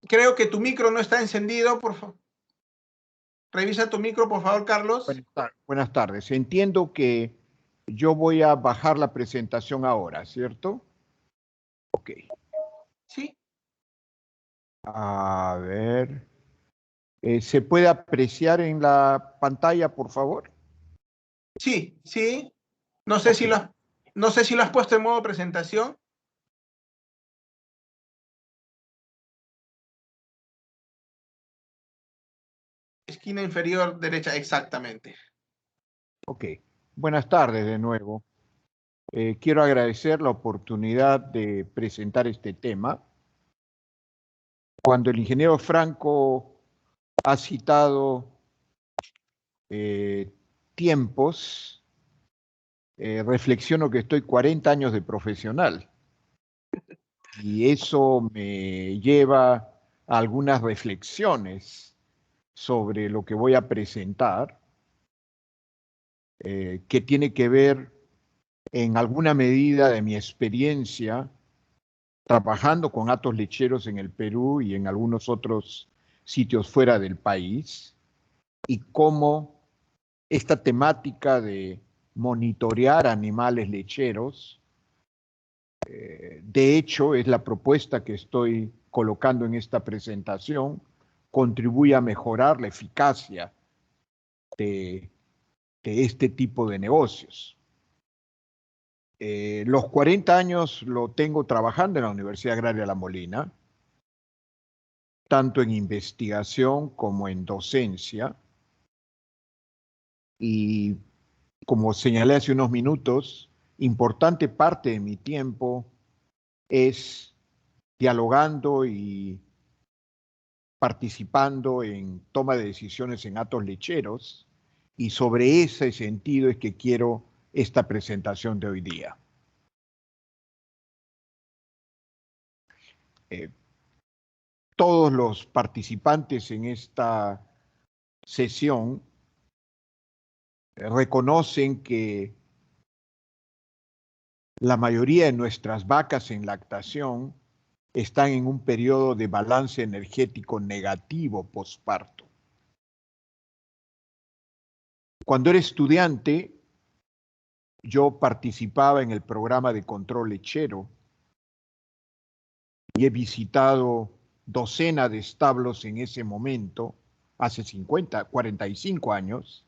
Creo que tu micro no está encendido, por favor. Revisa tu micro, por favor, Carlos. Buenas tardes. Entiendo que yo voy a bajar la presentación ahora, ¿cierto? Ok. Sí. A ver. ¿Se puede apreciar en la pantalla, por favor? Sí, sí. No sé si Ok. no sé si lo has puesto en modo presentación. Esquina inferior derecha, exactamente. Ok. Buenas tardes de nuevo. Quiero agradecer la oportunidad de presentar este tema. Cuando el ingeniero Franco ha citado tiempos, reflexiono que estoy 40 años de profesional y eso me lleva a algunas reflexiones sobre lo que voy a presentar, que tiene que ver en alguna medida de mi experiencia trabajando con hatos lecheros en el Perú y en algunos otros sitios fuera del país, y cómo esta temática de monitorear animales lecheros, de hecho es la propuesta que estoy colocando en esta presentación, contribuye a mejorar la eficacia de, de este tipo de negocios. Los 40 años lo tengo trabajando en la Universidad Agraria La Molina, tanto en investigación como en docencia. Y como señalé hace unos minutos, importante parte de mi tiempo es dialogando y participando en toma de decisiones en hatos lecheros, y sobre ese sentido es que quiero esta presentación de hoy día. Eh, Todos los participantes en esta sesión reconocen que la mayoría de nuestras vacas en lactación están en un periodo de balance energético negativo posparto. Cuando era estudiante, yo participaba en el programa de control lechero y he visitado docenas de establos en ese momento, hace 50, 45 años,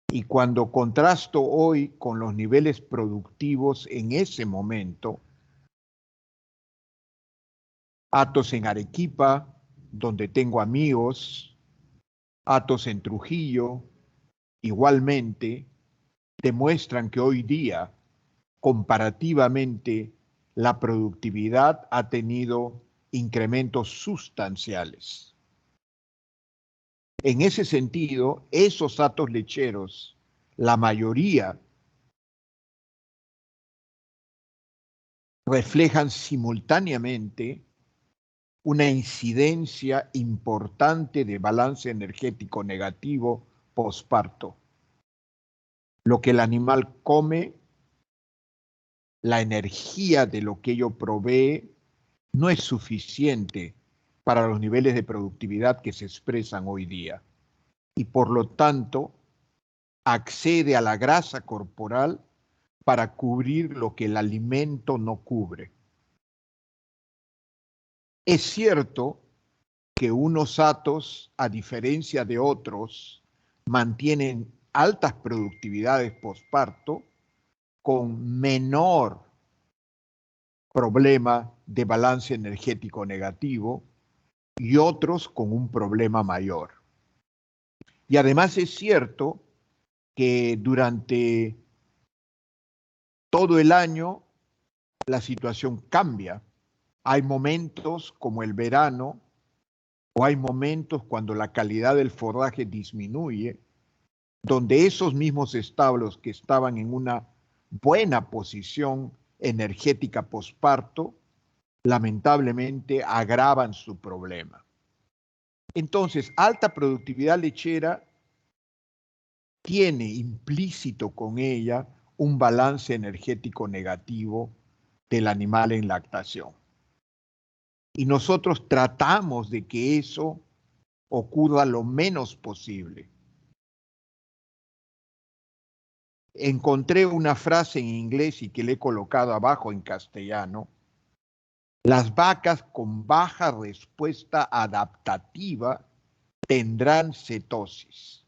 y cuando contrasto hoy con los niveles productivos en ese momento, hatos en Arequipa, donde tengo amigos, hatos en Trujillo, igualmente, demuestran que hoy día, comparativamente, la productividad ha tenido incrementos sustanciales. En ese sentido, esos hatos lecheros, la mayoría, reflejan simultáneamente una incidencia importante de balance energético negativo posparto. Lo que el animal come, la energía de lo que ello provee, no es suficiente para los niveles de productividad que se expresan hoy día. Y por lo tanto, accede a la grasa corporal para cubrir lo que el alimento no cubre. Es cierto que unos hatos, a diferencia de otros, mantienen altas productividades posparto con menor problema de balance energético negativo y otros con un problema mayor. Y además es cierto que durante todo el año la situación cambia. Hay momentos como el verano o hay momentos cuando la calidad del forraje disminuye, donde esos mismos establos que estaban en una buena posición energética posparto, lamentablemente agravan su problema. Entonces, alta productividad lechera tiene implícito con ella un balance energético negativo del animal en lactación. Y nosotros tratamos de que eso ocurra lo menos posible. Encontré una frase en inglés y que le he colocado abajo en castellano. Las vacas con baja respuesta adaptativa tendrán cetosis.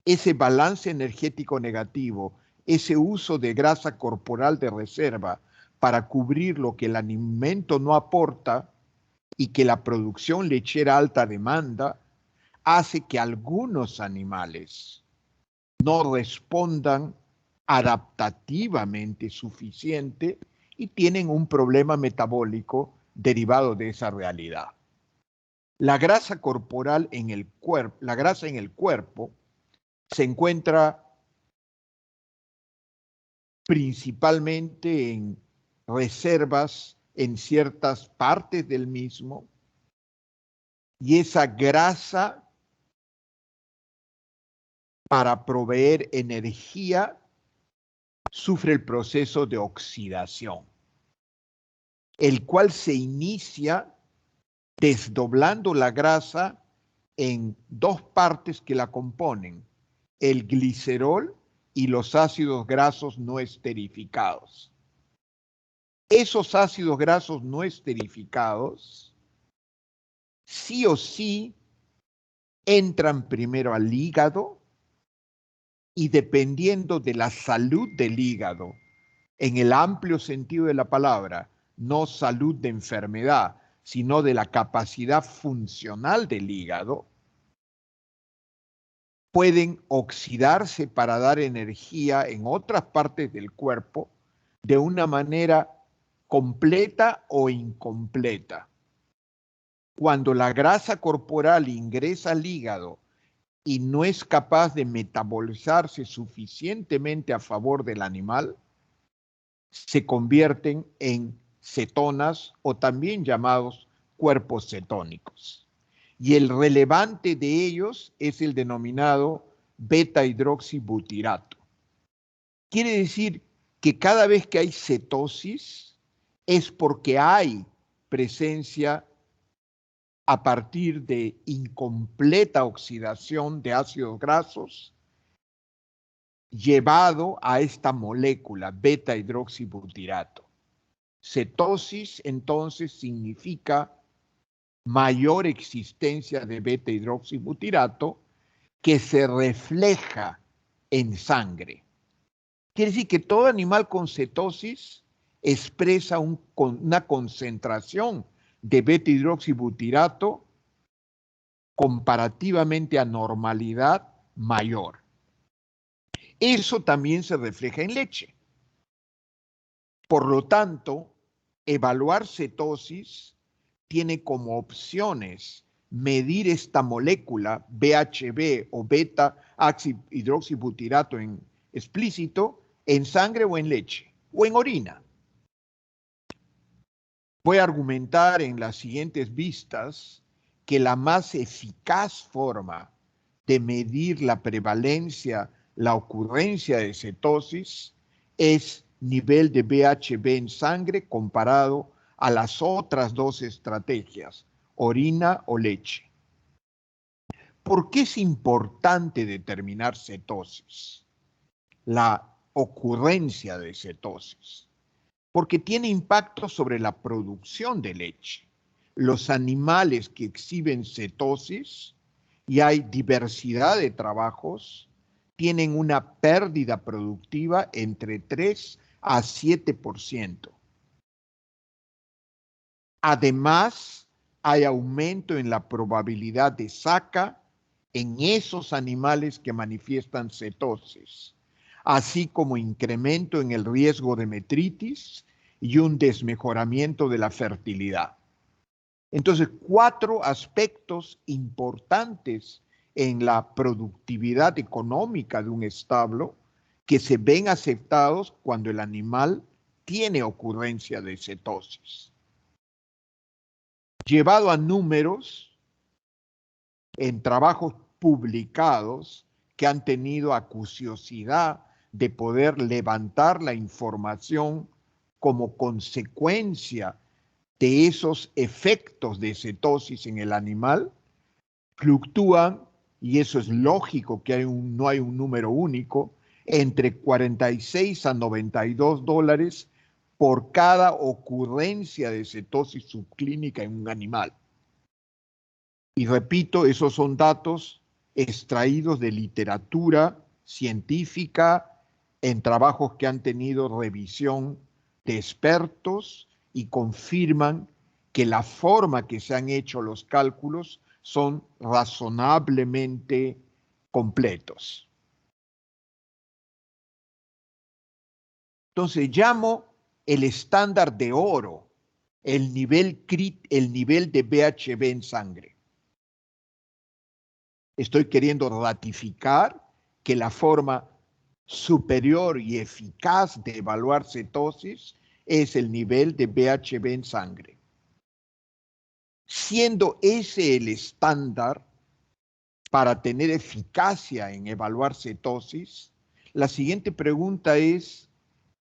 Ese balance energético negativo, ese uso de grasa corporal de reserva para cubrir lo que el alimento no aporta y que la producción lechera alta demanda, hace que algunos animales no respondan adaptativamente suficiente y tienen un problema metabólico derivado de esa realidad. La grasa corporal en el cuerpo, la grasa en el cuerpo se encuentra principalmente en reservas en ciertas partes del mismo, y esa grasa para proveer energía sufre el proceso de oxidación, el cual se inicia desdoblando la grasa en dos partes que la componen, el glicerol y los ácidos grasos no esterificados. Esos ácidos grasos no esterificados sí o sí entran primero al hígado y dependiendo de la salud del hígado, en el amplio sentido de la palabra, no salud de enfermedad, sino de la capacidad funcional del hígado, pueden oxidarse para dar energía en otras partes del cuerpo de una manera completa o incompleta. Cuando la grasa corporal ingresa al hígado y no es capaz de metabolizarse suficientemente a favor del animal, se convierten en cetonas o también llamados cuerpos cetónicos. Y el relevante de ellos es el denominado beta-hidroxibutirato. Quiere decir que cada vez que hay cetosis es porque hay presencia a partir de incompleta oxidación de ácidos grasos llevado a esta molécula beta-hidroxibutirato. Cetosis entonces significa mayor existencia de beta-hidroxibutirato que se refleja en sangre. Quiere decir que todo animal con cetosis expresa una concentración de beta-hidroxibutirato comparativamente a normalidad mayor. Eso también se refleja en leche. Por lo tanto, evaluar cetosis tiene como opciones medir esta molécula BHB o beta-hidroxibutirato en explícito en sangre o en leche o en orina. Voy a argumentar en las siguientes vistas que la más eficaz forma de medir la prevalencia, la ocurrencia de cetosis es nivel de BHB en sangre comparado a las otras dos estrategias, orina o leche. ¿Por qué es importante determinar cetosis? La ocurrencia de cetosis. Porque tiene impacto sobre la producción de leche. Los animales que exhiben cetosis, y hay diversidad de trabajos, tienen una pérdida productiva entre 3 a 7%. Además, hay aumento en la probabilidad de saca en esos animales que manifiestan cetosis, así como incremento en el riesgo de metritis y un desmejoramiento de la fertilidad. Entonces, 4 aspectos importantes en la productividad económica de un establo que se ven aceptados cuando el animal tiene ocurrencia de cetosis. Llevado a números en trabajos publicados que han tenido acuciosidad de poder levantar la información como consecuencia de esos efectos de cetosis en el animal fluctúan, y eso es lógico que no hay un número único, entre 46 a 92 dólares por cada ocurrencia de cetosis subclínica en un animal. Y repito, esos son datos extraídos de literatura científica en trabajos que han tenido revisión de expertos y confirman que la forma que se han hecho los cálculos son razonablemente completos. Entonces llamo el estándar de oro el nivel de BHB en sangre. Estoy queriendo ratificar que la forma superior y eficaz de evaluar cetosis es el nivel de BHB en sangre. Siendo ese el estándar para tener eficacia en evaluar cetosis, la siguiente pregunta es,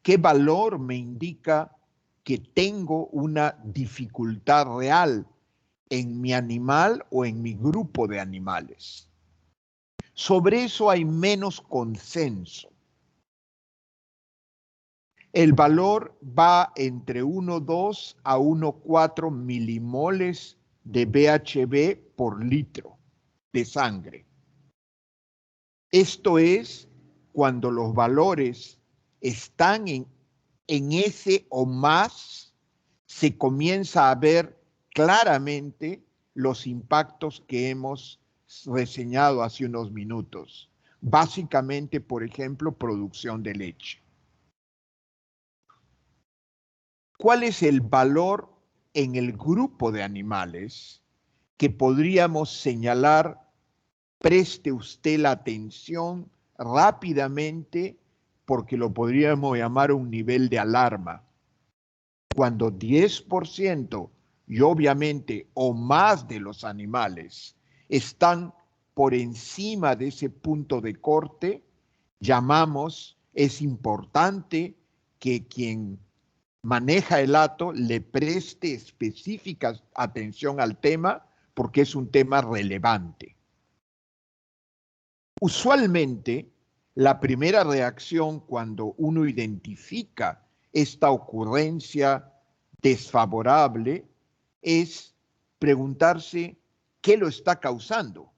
¿qué valor me indica que tengo una dificultad real en mi animal o en mi grupo de animales? Sobre eso hay menos consenso. El valor va entre 1,2 a 1,4 milimoles de BHB por litro de sangre. Esto es cuando los valores están en ese o más, se comienza a ver claramente los impactos que hemos reseñado hace unos minutos. Básicamente, por ejemplo, producción de leche. ¿Cuál es el valor en el grupo de animales que podríamos señalar? Preste usted la atención rápidamente porque lo podríamos llamar un nivel de alarma. Cuando 10% y obviamente o más de los animales están por encima de ese punto de corte, es importante que quien maneja el hato le preste específica atención al tema porque es un tema relevante. Usualmente, la primera reacción cuando uno identifica esta ocurrencia desfavorable es preguntarse qué lo está causando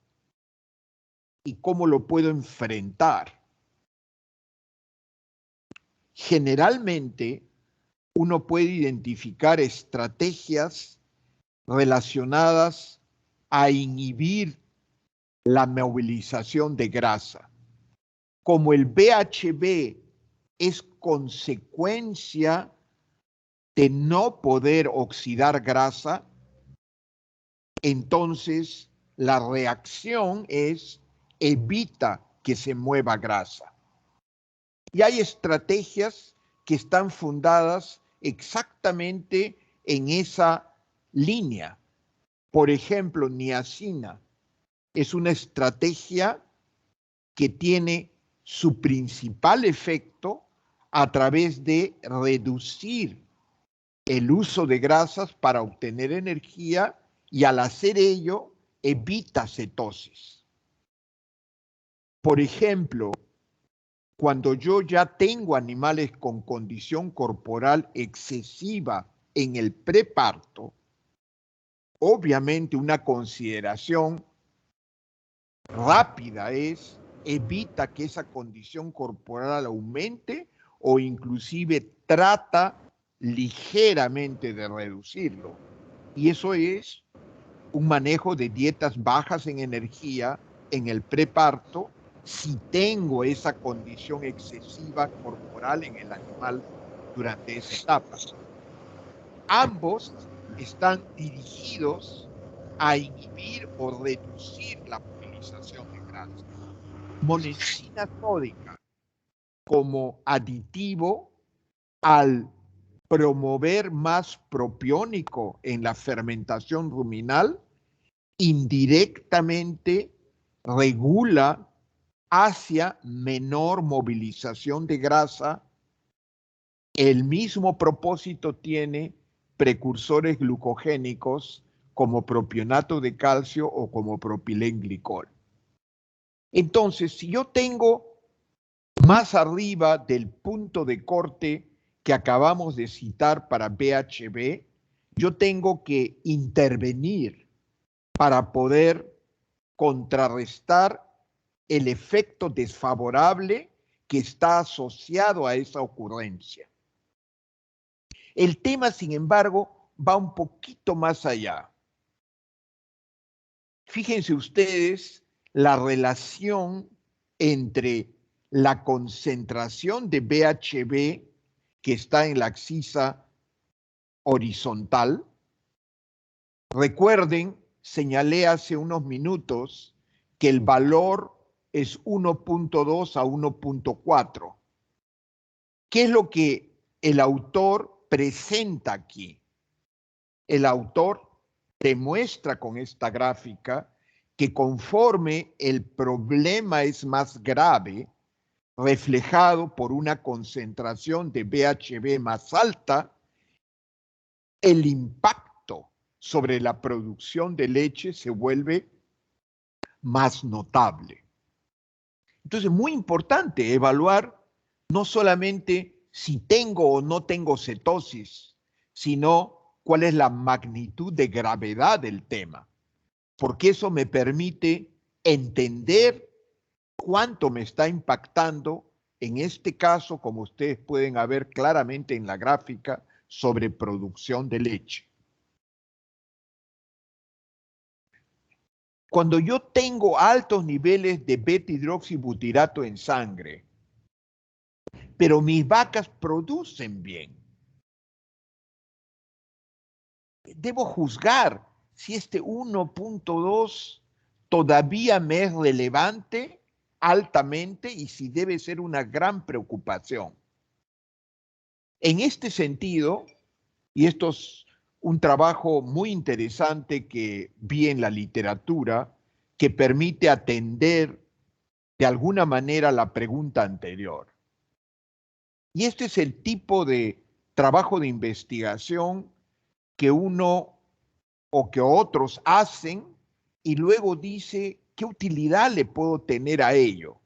y cómo lo puedo enfrentar. Generalmente, uno puede identificar estrategias relacionadas a inhibir la movilización de grasa. Como el BHB es consecuencia de no poder oxidar grasa, entonces la reacción es evita que se mueva grasa. Y hay estrategias que están fundadas exactamente en esa línea. Por ejemplo, niacina es una estrategia que tiene su principal efecto a través de reducir el uso de grasas para obtener energía y al hacer ello evita cetosis. Por ejemplo, cuando yo ya tengo animales con condición corporal excesiva en el preparto, obviamente una consideración rápida es evita que esa condición corporal aumente o inclusive trata ligeramente de reducirlo. Y eso es un manejo de dietas bajas en energía en el preparto si tengo esa condición excesiva corporal en el animal durante esa etapa. Ambos están dirigidos a inhibir o reducir la movilización de grasa. Monensina sódica como aditivo al promover más propiónico en la fermentación ruminal, indirectamente regula hacia menor movilización de grasa. El mismo propósito tiene precursores glucogénicos como propionato de calcio o como propilenglicol. Entonces, si yo tengo más arriba del punto de corte que acabamos de citar para BHB, yo tengo que intervenir para poder contrarrestar el efecto desfavorable que está asociado a esa ocurrencia. El tema, sin embargo, va un poquito más allá. Fíjense ustedes la relación entre la concentración de BHB que está en la axis horizontal. Recuerden, señalé hace unos minutos que el valor es 1.2 a 1.4. ¿Qué es lo que el autor presenta aquí? El autor demuestra con esta gráfica que conforme el problema es más grave, reflejado por una concentración de BHB más alta, el impacto sobre la producción de leche se vuelve más notable. Entonces, muy importante evaluar no solamente si tengo o no tengo cetosis, sino cuál es la magnitud de gravedad del tema, porque eso me permite entender cuánto me está impactando, en este caso, como ustedes pueden ver claramente en la gráfica, sobre producción de leche. Cuando yo tengo altos niveles de beta-hidroxibutirato en sangre, pero mis vacas producen bien, debo juzgar si este 1.2 todavía me es relevante altamente y si debe ser una gran preocupación. En este sentido, y esto es un trabajo muy interesante que vi en la literatura, que permite atender de alguna manera la pregunta anterior. Y este es el tipo de trabajo de investigación que uno o que otros hacen y luego dice, ¿qué utilidad le puedo tener a ello?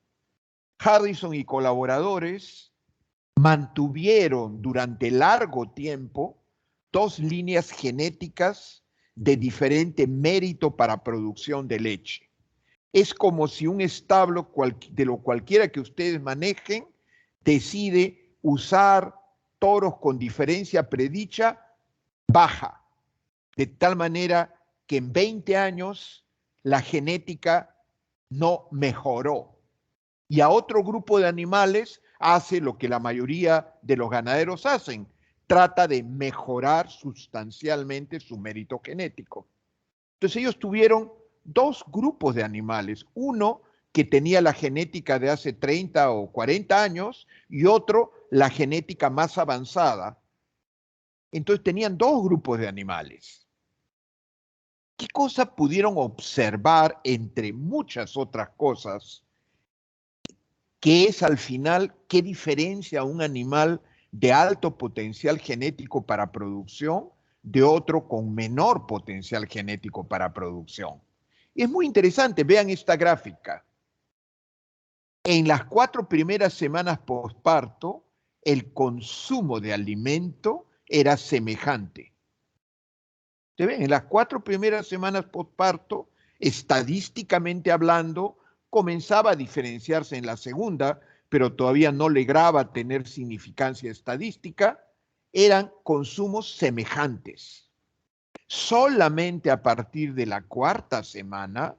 Harrison y colaboradores mantuvieron durante largo tiempo dos líneas genéticas de diferente mérito para producción de leche. Es como si un establo, de lo cualquiera que ustedes manejen, decide usar toros con diferencia predicha baja, de tal manera que en 20 años la genética no mejoró. Y a otro grupo de animales hace lo que la mayoría de los ganaderos hacen, trata de mejorar sustancialmente su mérito genético. Entonces ellos tuvieron dos grupos de animales, uno que tenía la genética de hace 30 o 40 años y otro la genética más avanzada. Entonces tenían dos grupos de animales. ¿Qué cosa pudieron observar entre muchas otras cosas? ¿Qué es al final qué diferencia un animal de alto potencial genético para producción de otro con menor potencial genético para producción? Es muy interesante, vean esta gráfica. En las 4 primeras semanas posparto, el consumo de alimento era semejante. ¿Se ven? En las 4 primeras semanas posparto, estadísticamente hablando, comenzaba a diferenciarse en la segunda, pero todavía no lograba tener significancia estadística, eran consumos semejantes. Solamente a partir de la 4ª semana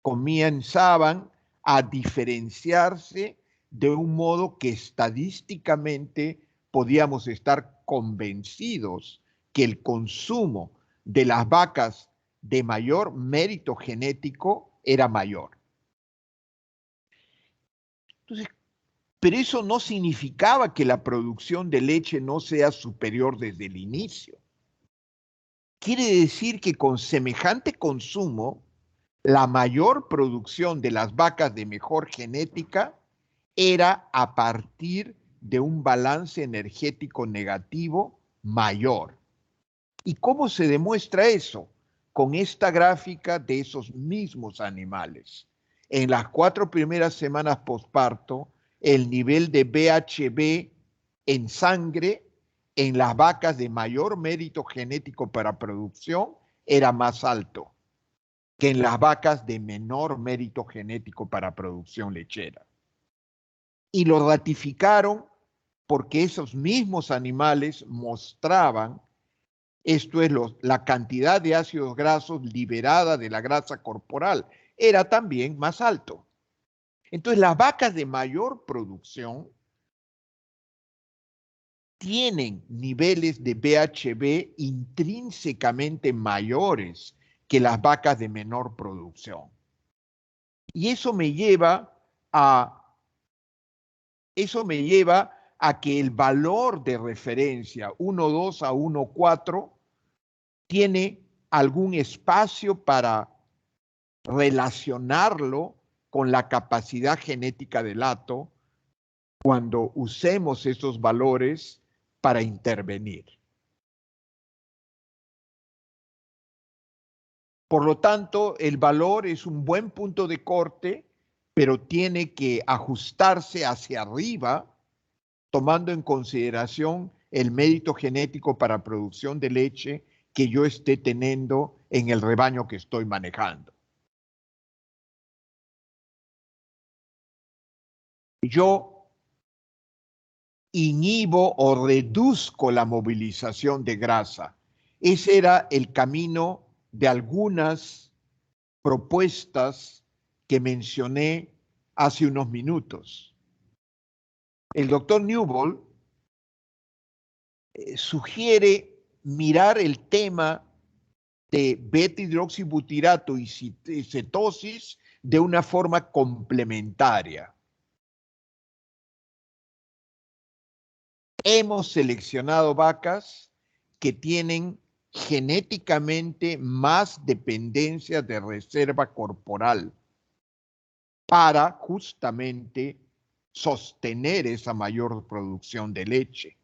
comenzaban a diferenciarse de un modo que estadísticamente podíamos estar convencidos que el consumo de las vacas de mayor mérito genético era mayor. Entonces, pero eso no significaba que la producción de leche no sea superior desde el inicio. Quiere decir que con semejante consumo, la mayor producción de las vacas de mejor genética era a partir de un balance energético negativo mayor. ¿Y cómo se demuestra eso? Con esta gráfica de esos mismos animales. En las 4 primeras semanas posparto, el nivel de BHB en sangre en las vacas de mayor mérito genético para producción era más alto que en las vacas de menor mérito genético para producción lechera. Y lo ratificaron porque esos mismos animales mostraban, esto es la cantidad de ácidos grasos liberada de la grasa corporal, era también más alto. Entonces las vacas de mayor producción tienen niveles de BHB intrínsecamente mayores que las vacas de menor producción. Y eso me lleva a que el valor de referencia 1,2 a 1,4 tiene algún espacio para relacionarlo con la capacidad genética del hato cuando usemos esos valores para intervenir. Por lo tanto, el valor es un buen punto de corte, pero tiene que ajustarse hacia arriba, tomando en consideración el mérito genético para producción de leche que yo esté teniendo en el rebaño que estoy manejando. Yo inhibo o reduzco la movilización de grasa. Ese era el camino de algunas propuestas que mencioné hace unos minutos. El doctor Newbold sugiere mirar el tema de beta-hidroxibutirato y cetosis de una forma complementaria. Hemos seleccionado vacas que tienen genéticamente más dependencia de reserva corporal para justamente sostener esa mayor producción de leche.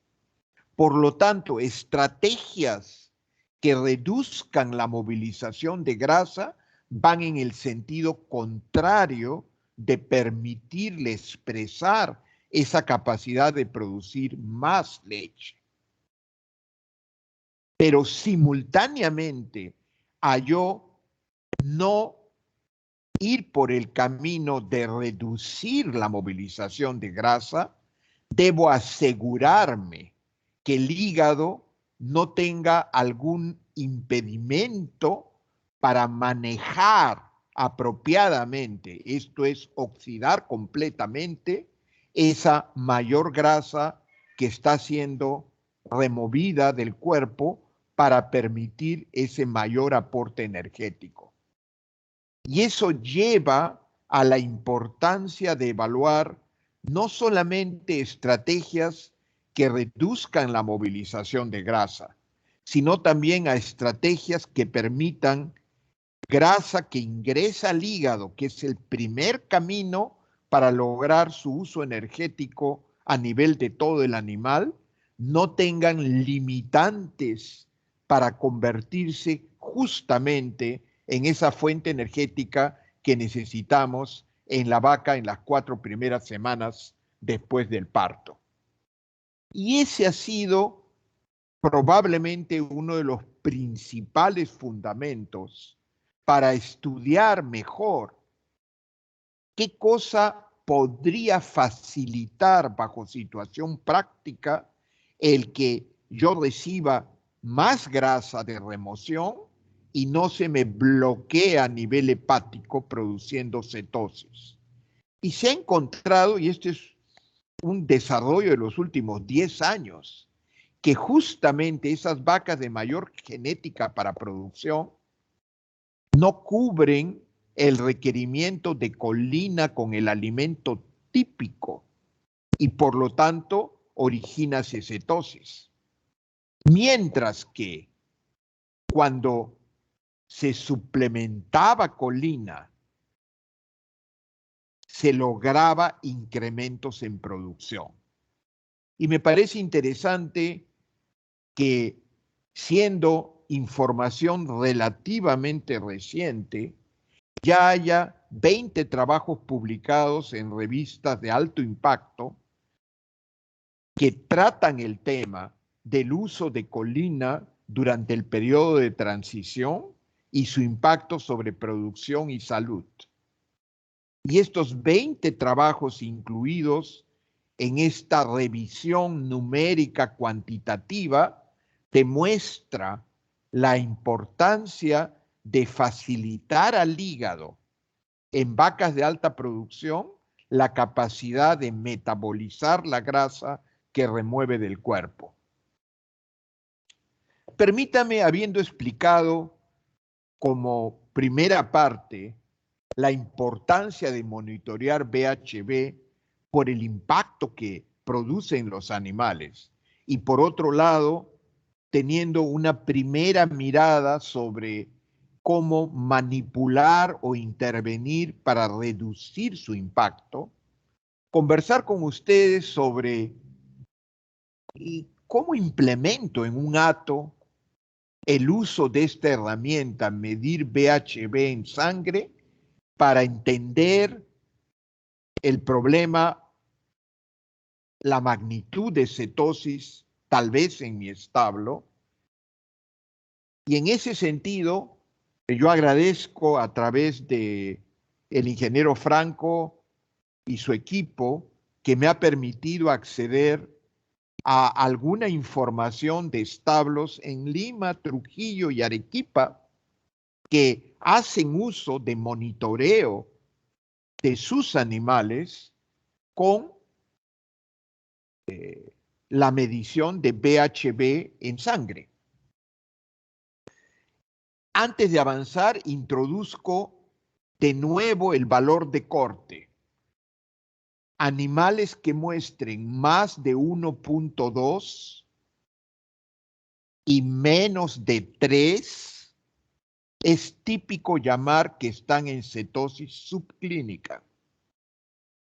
Por lo tanto, estrategias que reduzcan la movilización de grasa van en el sentido contrario de permitirle expresar esa capacidad de producir más leche. Pero simultáneamente a yo no ir por el camino de reducir la movilización de grasa, debo asegurarme que el hígado no tenga algún impedimento para manejar apropiadamente, esto es, oxidar completamente esa mayor grasa que está siendo removida del cuerpo para permitir ese mayor aporte energético. Y eso lleva a la importancia de evaluar no solamente estrategias que reduzcan la movilización de grasa, sino también a estrategias que permitan grasa que ingresa al hígado, que es el primer camino para lograr su uso energético a nivel de todo el animal, no tengan limitantes para convertirse justamente en esa fuente energética que necesitamos en la vaca en las 4 primeras semanas después del parto. Y ese ha sido probablemente uno de los principales fundamentos para estudiar mejor qué cosa podría facilitar bajo situación práctica el que yo reciba más grasa de remoción y no se me bloquee a nivel hepático produciendo cetosis. Y se ha encontrado, y este es un desarrollo de los últimos 10 años, que justamente esas vacas de mayor genética para producción no cubren el requerimiento de colina con el alimento típico y por lo tanto origina cetosis. Mientras que cuando se suplementaba colina, se lograba incrementos en producción. Y me parece interesante que siendo información relativamente reciente, ya haya 20 trabajos publicados en revistas de alto impacto que tratan el tema del uso de colina durante el periodo de transición y su impacto sobre producción y salud. Y estos 20 trabajos incluidos en esta revisión numérica cuantitativa demuestra la importancia de facilitar al hígado en vacas de alta producción la capacidad de metabolizar la grasa que remueve del cuerpo. Permítame, habiendo explicado como primera parte la importancia de monitorear BHB por el impacto que produce en los animales, y por otro lado, teniendo una primera mirada sobre cómo manipular o intervenir para reducir su impacto, conversar con ustedes sobre cómo implemento en un hato el uso de esta herramienta, medir BHB en sangre, para entender el problema, la magnitud de cetosis, tal vez en mi establo. Y en ese sentido, yo agradezco a través de el ingeniero Franco y su equipo que me ha permitido acceder a alguna información de establos en Lima, Trujillo y Arequipa que hacen uso de monitoreo de sus animales con la medición de BHB en sangre. Antes de avanzar, introduzco de nuevo el valor de corte. Animales que muestren más de 1.2 y menos de 3, es típico llamar que están en cetosis subclínica.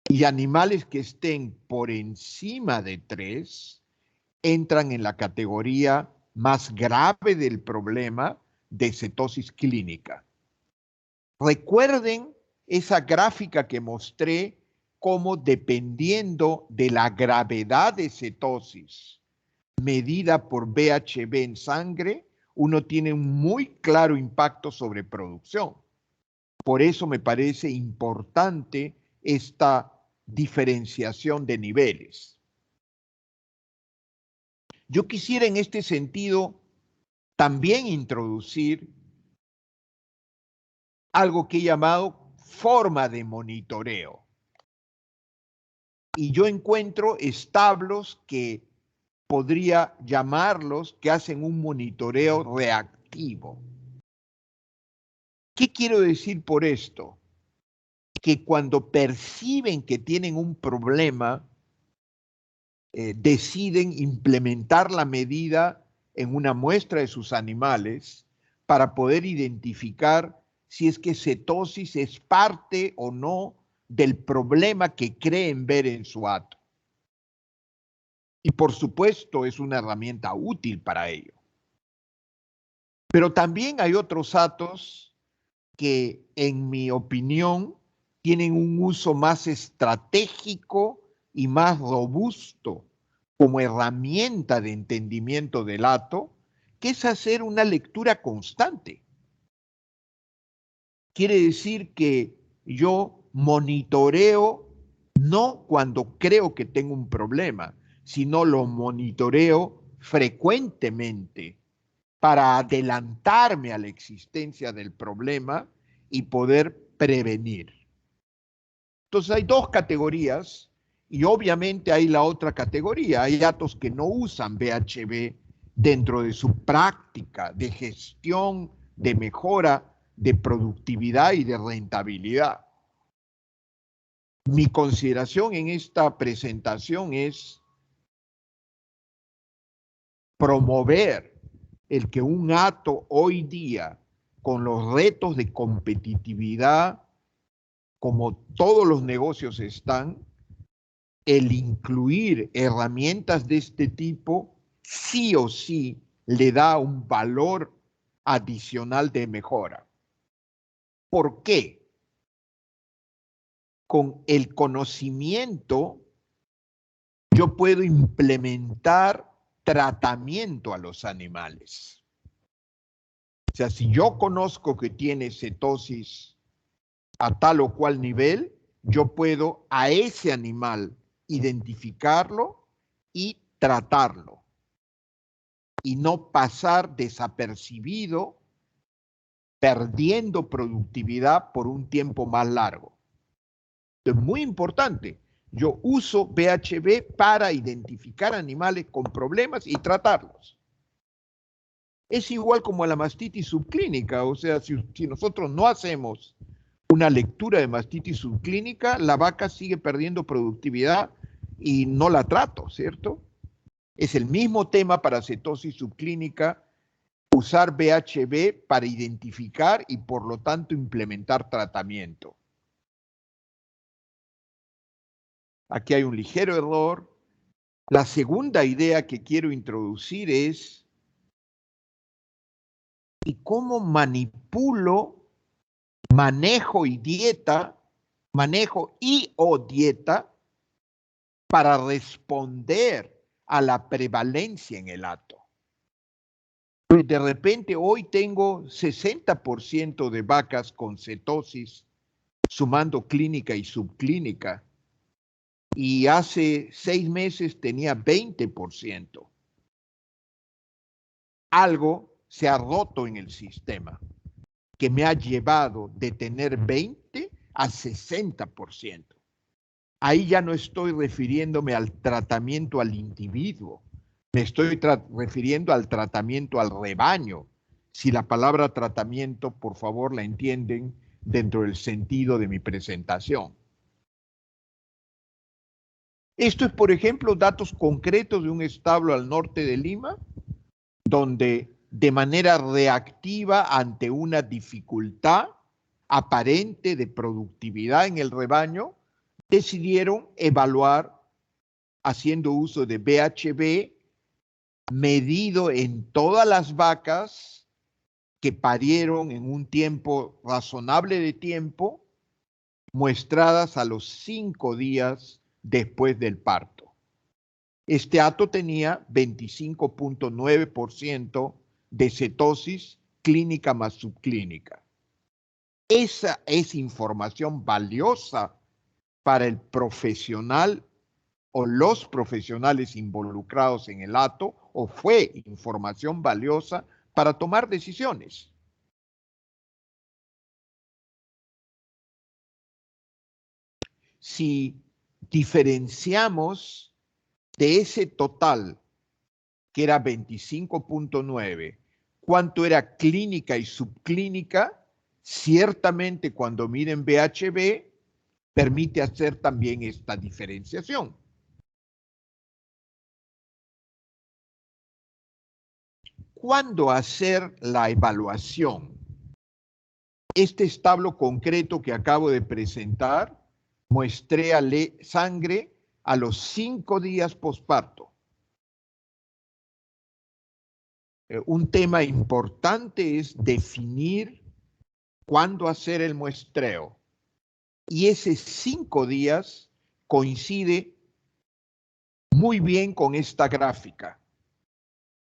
Y animales que estén por encima de 3 entran en la categoría más grave del problema de cetosis clínica. Recuerden esa gráfica que mostré, cómo dependiendo de la gravedad de cetosis medida por BHB en sangre, uno tiene un muy claro impacto sobre producción. Por eso me parece importante esta diferenciación de niveles. Yo quisiera en este sentido también introducir algo que he llamado forma de monitoreo. Y yo encuentro establos que podría llamarlos que hacen un monitoreo reactivo. ¿Qué quiero decir por esto? Que cuando perciben que tienen un problema, deciden implementar la medida en una muestra de sus animales para poder identificar si es que cetosis es parte o no del problema que creen ver en su hato. Y por supuesto es una herramienta útil para ello. Pero también hay otros hatos que, en mi opinión, tienen un uso más estratégico y más robusto como herramienta de entendimiento del hato, que es hacer una lectura constante. Quiere decir que yo monitoreo no cuando creo que tengo un problema, sino lo monitoreo frecuentemente para adelantarme a la existencia del problema y poder prevenir. Entonces hay dos categorías y obviamente hay la otra categoría. Hay hatos que no usan BHB dentro de su práctica de gestión, de mejora, de productividad y de rentabilidad. Mi consideración en esta presentación es promover el que un hato hoy día, con los retos de competitividad, como todos los negocios están, el incluir herramientas de este tipo sí o sí le da un valor adicional de mejora. ¿Por qué? Con el conocimiento yo puedo implementar tratamiento a los animales. O sea, si yo conozco que tiene cetosis a tal o cual nivel, yo puedo a ese animal identificarlo y tratarlo y no pasar desapercibido perdiendo productividad por un tiempo más largo. Esto es muy importante. Yo uso BHB para identificar animales con problemas y tratarlos. Es igual como la mastitis subclínica, o sea, si nosotros no hacemos una lectura de mastitis subclínica, la vaca sigue perdiendo productividad y no la trato, ¿cierto? Es el mismo tema para cetosis subclínica, usar BHB para identificar y por lo tanto implementar tratamiento. Aquí hay un ligero error. La segunda idea que quiero introducir es ¿y cómo manejo y o dieta para responder a la prevalencia en el hato? Pues de repente hoy tengo 60% de vacas con cetosis, sumando clínica y subclínica, y hace 6 meses tenía 20%. Algo se ha roto en el sistema que me ha llevado de tener 20 a 60%. Ahí ya no estoy refiriéndome al tratamiento al individuo, me estoy refiriendo al tratamiento al rebaño. Si la palabra tratamiento, por favor, la entienden dentro del sentido de mi presentación. Esto es, por ejemplo, datos concretos de un establo al norte de Lima, donde de manera reactiva ante una dificultad aparente de productividad en el rebaño, decidieron evaluar haciendo uso de BHB medido en todas las vacas que parieron en un tiempo razonable de tiempo, muestradas a los 5 días después del parto. Este hato tenía 25.9% de cetosis clínica más subclínica. Esa es información valiosa para el profesional o los profesionales involucrados en el hato, o fue información valiosa para tomar decisiones. Si diferenciamos de ese total, que era 25.9, cuánto era clínica y subclínica, ciertamente cuando miren BHB, permite hacer también esta diferenciación. ¿Cuándo hacer la evaluación? Este establo concreto que acabo de presentar, muestré sangre a los 5 días posparto. Un tema importante es definir cuándo hacer el muestreo. Y ese 5 días coincide muy bien con esta gráfica.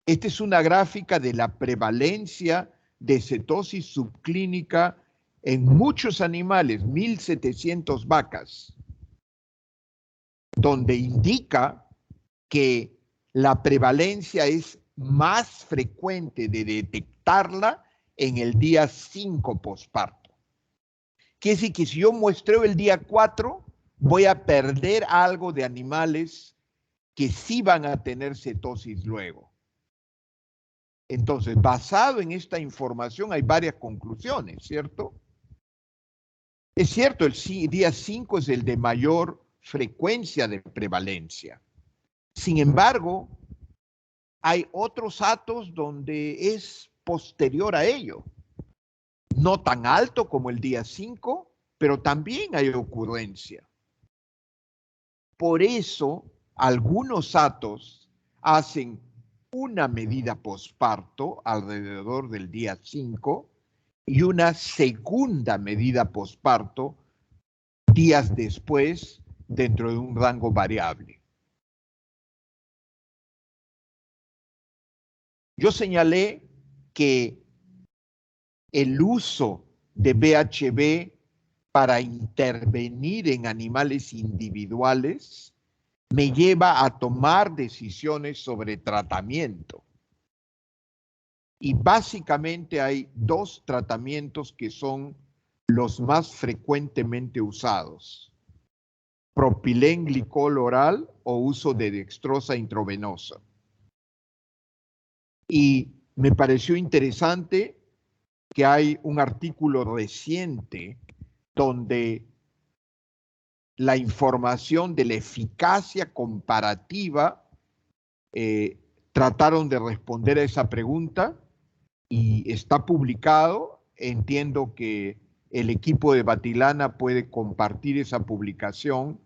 Esta es una gráfica de la prevalencia de cetosis subclínica en muchos animales, 1.700 vacas, donde indica que la prevalencia es más frecuente de detectarla en el día 5 posparto. Quiere decir que si yo muestreo el día 4, voy a perder algo de animales que sí van a tener cetosis luego. Entonces, basado en esta información hay varias conclusiones, ¿cierto? Es cierto, el día 5 es el de mayor frecuencia de prevalencia. Sin embargo, hay otros hatos donde es posterior a ello. No tan alto como el día 5, pero también hay ocurrencia. Por eso, algunos hatos hacen una medida posparto alrededor del día 5 y una segunda medida posparto días después dentro de un rango variable. Yo señalé que el uso de BHB para intervenir en animales individuales me lleva a tomar decisiones sobre tratamiento. Y básicamente hay dos tratamientos que son los más frecuentemente usados: propilenglicol oral o uso de dextrosa intravenosa. Y me pareció interesante que hay un artículo reciente donde la información de la eficacia comparativa trataron de responder a esa pregunta y está publicado. Entiendo que el equipo de Batilana puede compartir esa publicación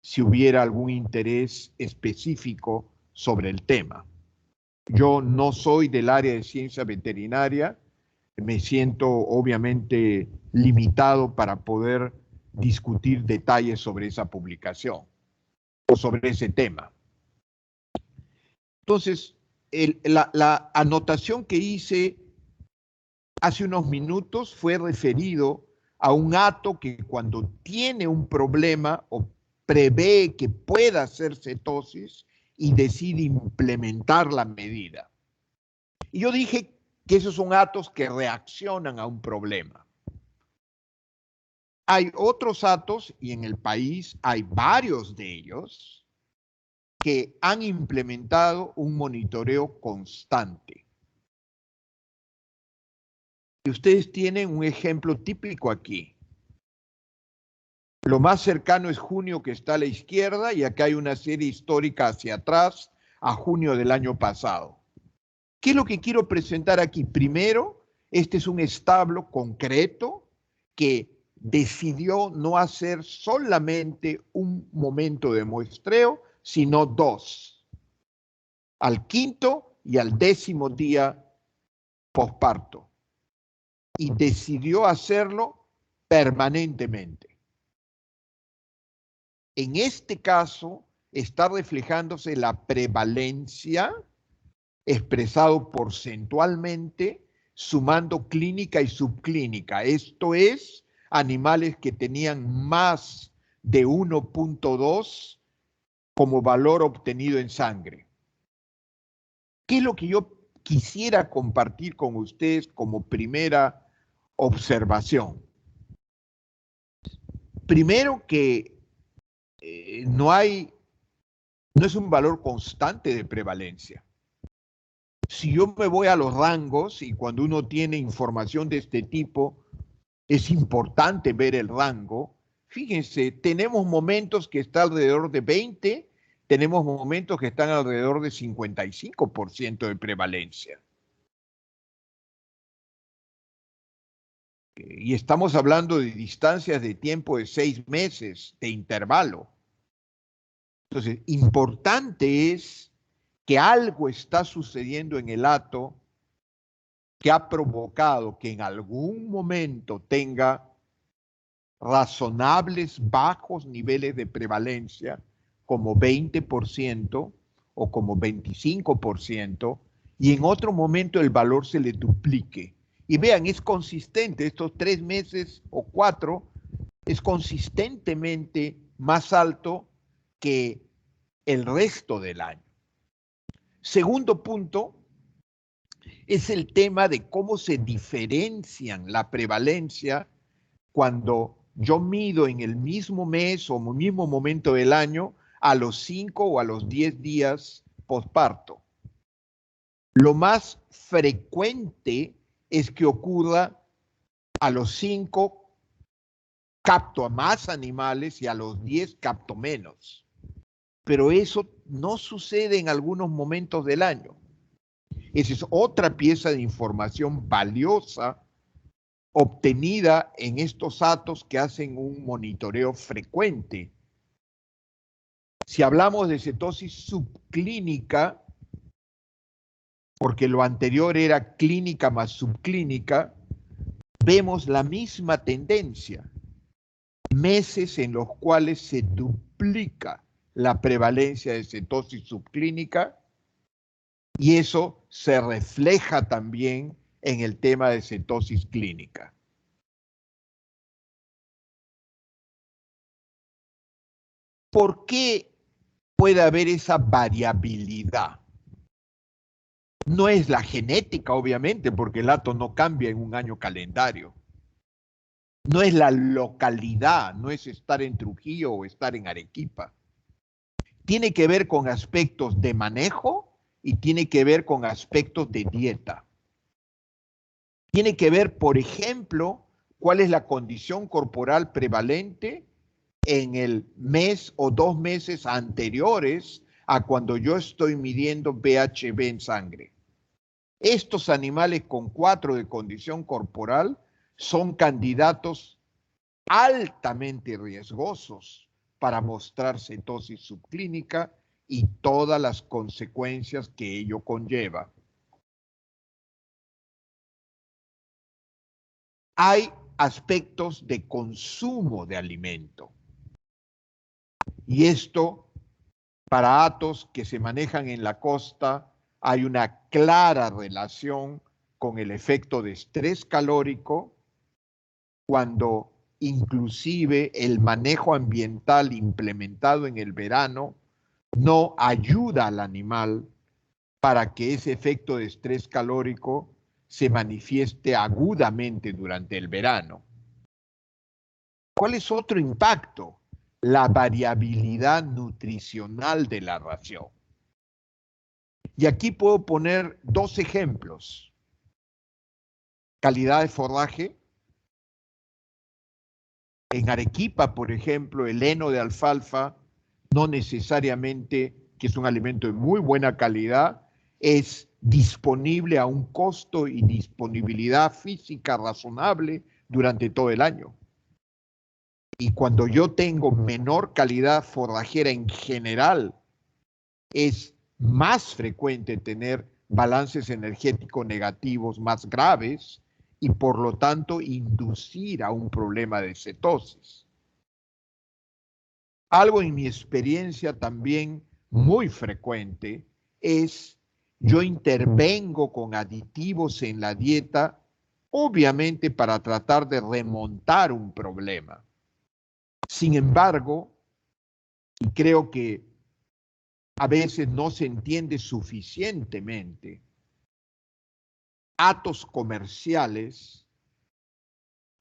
si hubiera algún interés específico sobre el tema. Yo no soy del área de ciencia veterinaria, me siento obviamente limitado para poder discutir detalles sobre esa publicación o sobre ese tema. Entonces, la anotación que hice hace unos minutos fue referido a un hato que cuando tiene un problema o prevé que pueda hacer cetosis y decide implementar la medida. Y yo dije que esos son hatos que reaccionan a un problema. Hay otros hatos, y en el país hay varios de ellos, que han implementado un monitoreo constante. Y ustedes tienen un ejemplo típico aquí. Lo más cercano es junio, que está a la izquierda, y acá hay una serie histórica hacia atrás, a junio del año pasado. ¿Qué es lo que quiero presentar aquí? Primero, este es un establo concreto que decidió no hacer solamente un momento de muestreo, sino dos, al 5º y al 10º día posparto. Y decidió hacerlo permanentemente. En este caso, está reflejándose la prevalencia expresado porcentualmente, sumando clínica y subclínica. Esto es, animales que tenían más de 1.2 como valor obtenido en sangre. ¿Qué es lo que yo quisiera compartir con ustedes como primera observación? Primero, que no es un valor constante de prevalencia. Si yo me voy a los rangos, y cuando uno tiene información de este tipo, es importante ver el rango. Fíjense, tenemos momentos que está alrededor de 20, tenemos momentos que están alrededor de 55% de prevalencia. Y estamos hablando de distancias de tiempo de 6 meses de intervalo. Entonces, importante es que algo está sucediendo en el hato que ha provocado que en algún momento tenga razonables bajos niveles de prevalencia, como 20% o como 25%, y en otro momento el valor se le duplique. Y vean, es consistente, estos 3 meses o 4, es consistentemente más alto que el resto del año. Segundo punto es el tema de cómo se diferencian la prevalencia cuando yo mido en el mismo mes o mismo momento del año a los 5 o a los 10 días posparto. Lo más frecuente es que ocurra a los 5 capto a más animales y a los 10 capto menos. Pero eso no sucede en algunos momentos del año. Esa es otra pieza de información valiosa obtenida en estos hatos que hacen un monitoreo frecuente. Si hablamos de cetosis subclínica, porque lo anterior era clínica más subclínica, vemos la misma tendencia. Meses en los cuales se duplica la prevalencia de cetosis subclínica y eso se refleja también en el tema de cetosis clínica. ¿Por qué puede haber esa variabilidad? No es la genética, obviamente, porque el hato no cambia en un año calendario. No es la localidad, no es estar en Trujillo o estar en Arequipa. Tiene que ver con aspectos de manejo y tiene que ver con aspectos de dieta. Tiene que ver, por ejemplo, cuál es la condición corporal prevalente en el mes o 2 meses anteriores a cuando yo estoy midiendo BHB en sangre. Estos animales con 4 de condición corporal son candidatos altamente riesgosos para mostrar cetosis subclínica y todas las consecuencias que ello conlleva. Hay aspectos de consumo de alimento. Y esto, para hatos que se manejan en la costa, hay una clara relación con el efecto de estrés calórico, cuando inclusive el manejo ambiental implementado en el verano no ayuda al animal para que ese efecto de estrés calórico se manifieste agudamente durante el verano. ¿Cuál es otro impacto? La variabilidad nutricional de la ración. Y aquí puedo poner 2 ejemplos. Calidad de forraje. En Arequipa, por ejemplo, el heno de alfalfa, no necesariamente, que es un alimento de muy buena calidad, es disponible a un costo y disponibilidad física razonable durante todo el año. Y cuando yo tengo menor calidad forrajera en general, es más frecuente tener balances energéticos negativos más graves y por lo tanto inducir a un problema de cetosis. Algo en mi experiencia también muy frecuente es yo intervengo con aditivos en la dieta, obviamente para tratar de remontar un problema. Sin embargo, y creo que a veces no se entiende suficientemente, hatos comerciales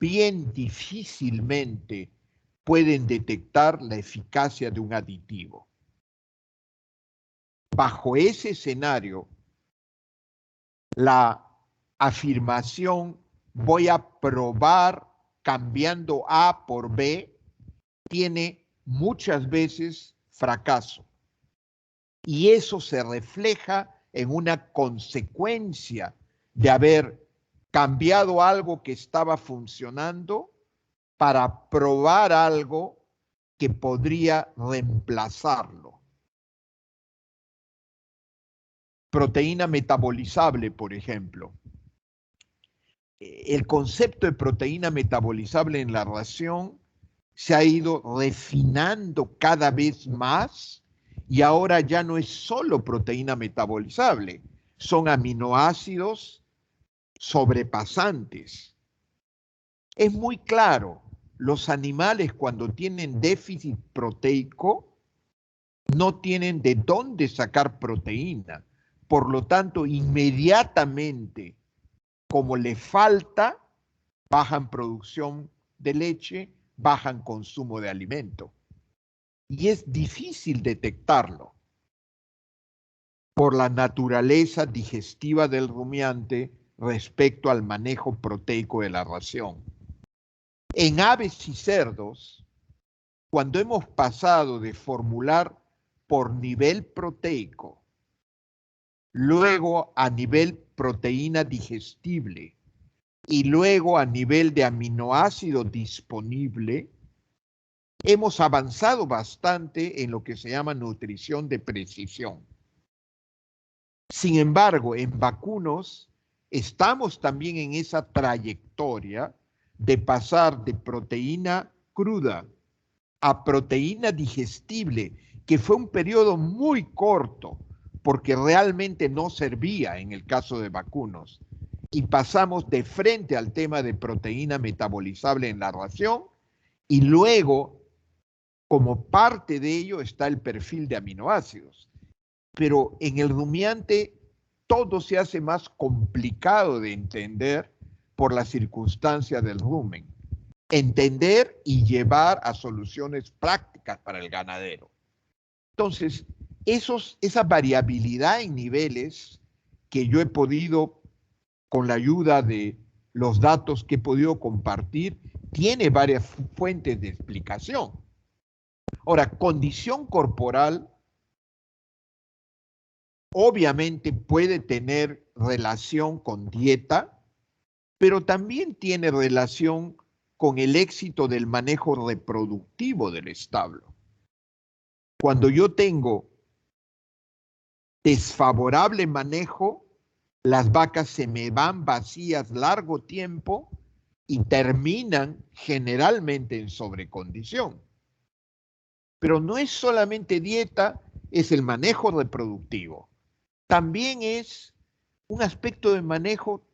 bien difícilmente pueden detectar la eficacia de un aditivo. Bajo ese escenario, la afirmación voy a probar cambiando A por B tiene muchas veces fracaso. Y eso se refleja en una consecuencia de haber cambiado algo que estaba funcionando para probar algo que podría reemplazarlo. Proteína metabolizable, por ejemplo. El concepto de proteína metabolizable en la ración se ha ido refinando cada vez más y ahora ya no es solo proteína metabolizable, son aminoácidos sobrepasantes. Es muy claro, los animales cuando tienen déficit proteico no tienen de dónde sacar proteína, por lo tanto inmediatamente como le falta, bajan producción de leche, bajan consumo de alimento. Y es difícil detectarlo por la naturaleza digestiva del rumiante respecto al manejo proteico de la ración. En aves y cerdos, cuando hemos pasado de formular por nivel proteico, luego a nivel proteína digestible y luego a nivel de aminoácido disponible, hemos avanzado bastante en lo que se llama nutrición de precisión. Sin embargo, en vacunos estamos también en esa trayectoria de pasar de proteína cruda a proteína digestible, que fue un periodo muy corto, porque realmente no servía en el caso de vacunos. Y pasamos de frente al tema de proteína metabolizable en la ración, y luego, como parte de ello, está el perfil de aminoácidos. Pero en el rumiante todo se hace más complicado de entender por las circunstancias del rumen. Entender y llevar a soluciones prácticas para el ganadero. Entonces, esa variabilidad en niveles que yo he podido, con la ayuda de los datos que he podido compartir, tiene varias fuentes de explicación. Ahora, condición corporal obviamente puede tener relación con dieta, pero también tiene relación con el éxito del manejo reproductivo del establo. Cuando yo tengo desfavorable manejo, las vacas se me van vacías largo tiempo y terminan generalmente en sobrecondición. Pero no es solamente dieta, es el manejo reproductivo. También es un aspecto de manejo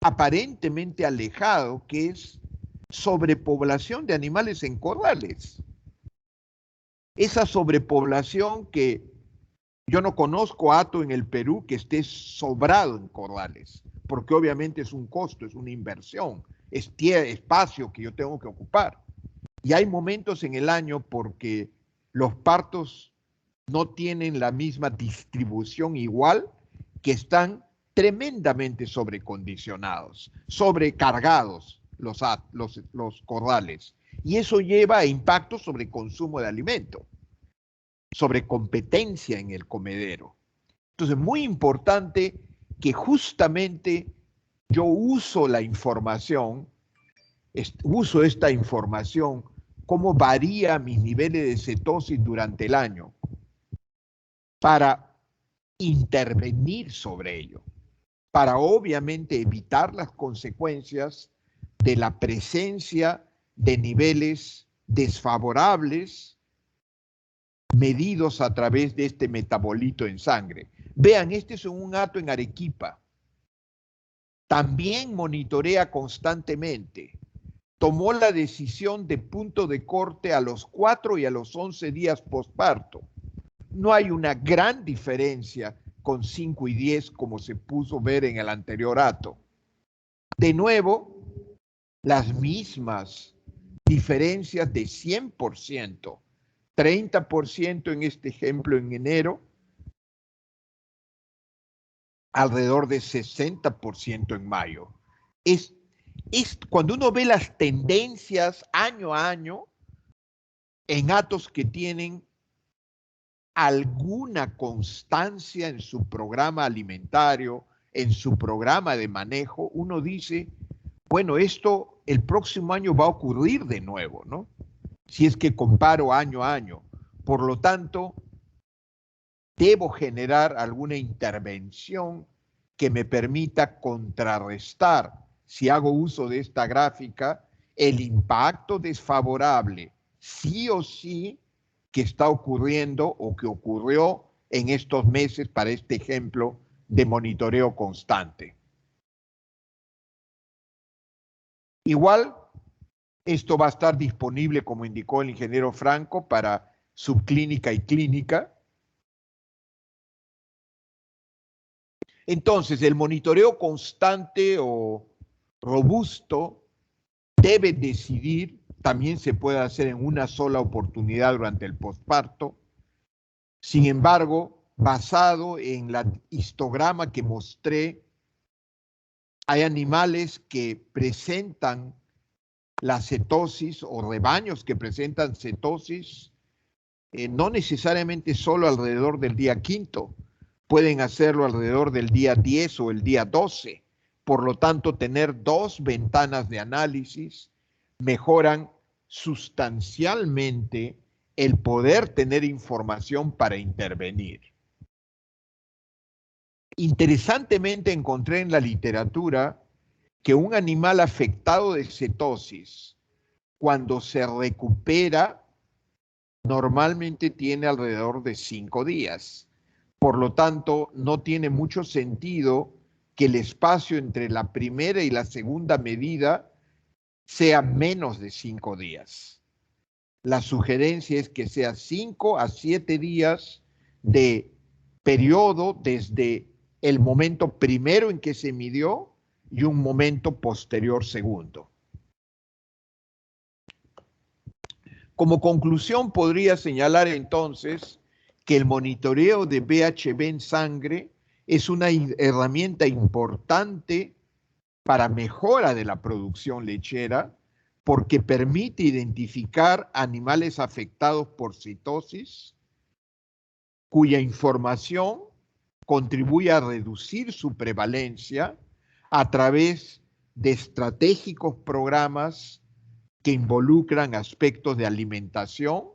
aparentemente alejado, que es sobrepoblación de animales en corrales. Esa sobrepoblación que yo no conozco hato en el Perú que esté sobrado en corrales, porque obviamente es un costo, es una inversión, es espacio que yo tengo que ocupar. Y hay momentos en el año porque los partos no tienen la misma distribución igual, que están tremendamente sobrecondicionados, sobrecargados los corrales. Y eso lleva a impactos sobre consumo de alimento, sobre competencia en el comedero. Entonces, muy importante que justamente yo uso la información, uso esta información, cómo varía mis niveles de cetosis durante el año, para intervenir sobre ello, para obviamente evitar las consecuencias de la presencia de niveles desfavorables medidos a través de este metabolito en sangre. Vean, este es un hato en Arequipa. También monitorea constantemente. Tomó la decisión de punto de corte a los 4 y a los 11 días posparto. No hay una gran diferencia con 5 y 10 como se puso ver en el anterior hato. De nuevo, las mismas diferencias de 100%, 30% en este ejemplo en enero, alrededor de 60% en mayo. Es cuando uno ve las tendencias año a año en hatos que tienen alguna constancia en su programa alimentario, en su programa de manejo, uno dice, bueno, esto el próximo año va a ocurrir de nuevo, ¿no? Si es que comparo año a año. Por lo tanto, debo generar alguna intervención que me permita contrarrestar, si hago uso de esta gráfica, el impacto desfavorable, sí o sí, que está ocurriendo o que ocurrió en estos meses para este ejemplo de monitoreo constante. Igual, esto va a estar disponible, como indicó el ingeniero Franco, para subclínica y clínica. Entonces, el monitoreo constante o robusto debe decidir, también se puede hacer en una sola oportunidad durante el posparto. Sin embargo, basado en la histograma que mostré, hay animales que presentan la cetosis o rebaños que presentan cetosis, no necesariamente solo alrededor del día 5, pueden hacerlo alrededor del día 10 o el día 12. Por lo tanto, tener 2 ventanas de análisis mejoran sustancialmente el poder tener información para intervenir. Interesantemente encontré en la literatura que un animal afectado de cetosis, cuando se recupera, normalmente tiene alrededor de 5 días. Por lo tanto, no tiene mucho sentido que el espacio entre la primera y la segunda medida sea menos de 5 días. La sugerencia es que sea 5 a 7 días de periodo desde el momento primero en que se midió y un momento posterior segundo. Como conclusión, podría señalar entonces que el monitoreo de BHB en sangre es una herramienta importante para mejora de la producción lechera porque permite identificar animales afectados por citosis, cuya información contribuye a reducir su prevalencia a través de estratégicos programas que involucran aspectos de alimentación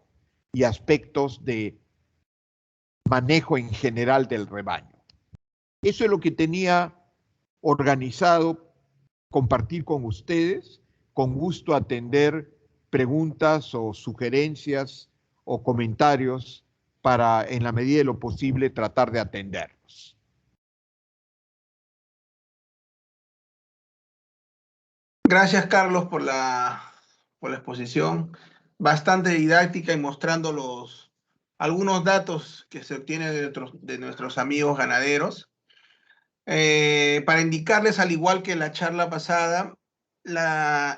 y aspectos de manejo en general del rebaño. Eso es lo que tenía organizado compartir con ustedes. Con gusto atender preguntas o sugerencias o comentarios para, en la medida de lo posible, tratar de atenderlos. Gracias, Carlos, por la exposición bastante didáctica y mostrando algunos datos que se obtienen de nuestros amigos ganaderos. Para indicarles, al igual que la charla pasada,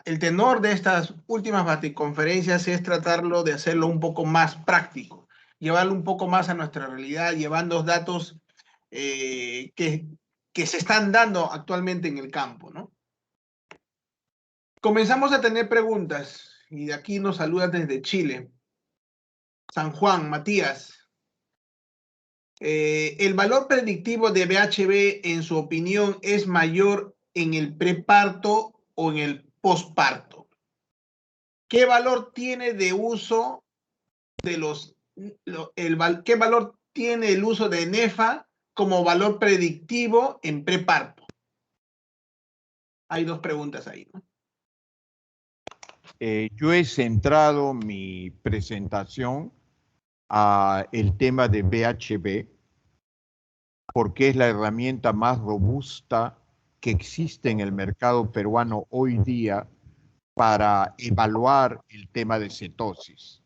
el tenor de estas últimas baticonferencias es tratarlo de hacerlo un poco más práctico, llevarlo un poco más a nuestra realidad, llevando datos que se están dando actualmente en el campo, ¿no? Comenzamos a tener preguntas y de aquí nos saluda desde Chile. San Juan, Matías. ¿El valor predictivo de BHB, en su opinión, es mayor en el preparto o en el posparto? ¿Qué valor tiene de uso de qué valor tiene el uso de NEFA como valor predictivo en preparto? Hay dos preguntas ahí, ¿no? Yo he centrado mi presentación a el tema de BHB porque es la herramienta más robusta que existe en el mercado peruano hoy día para evaluar el tema de cetosis.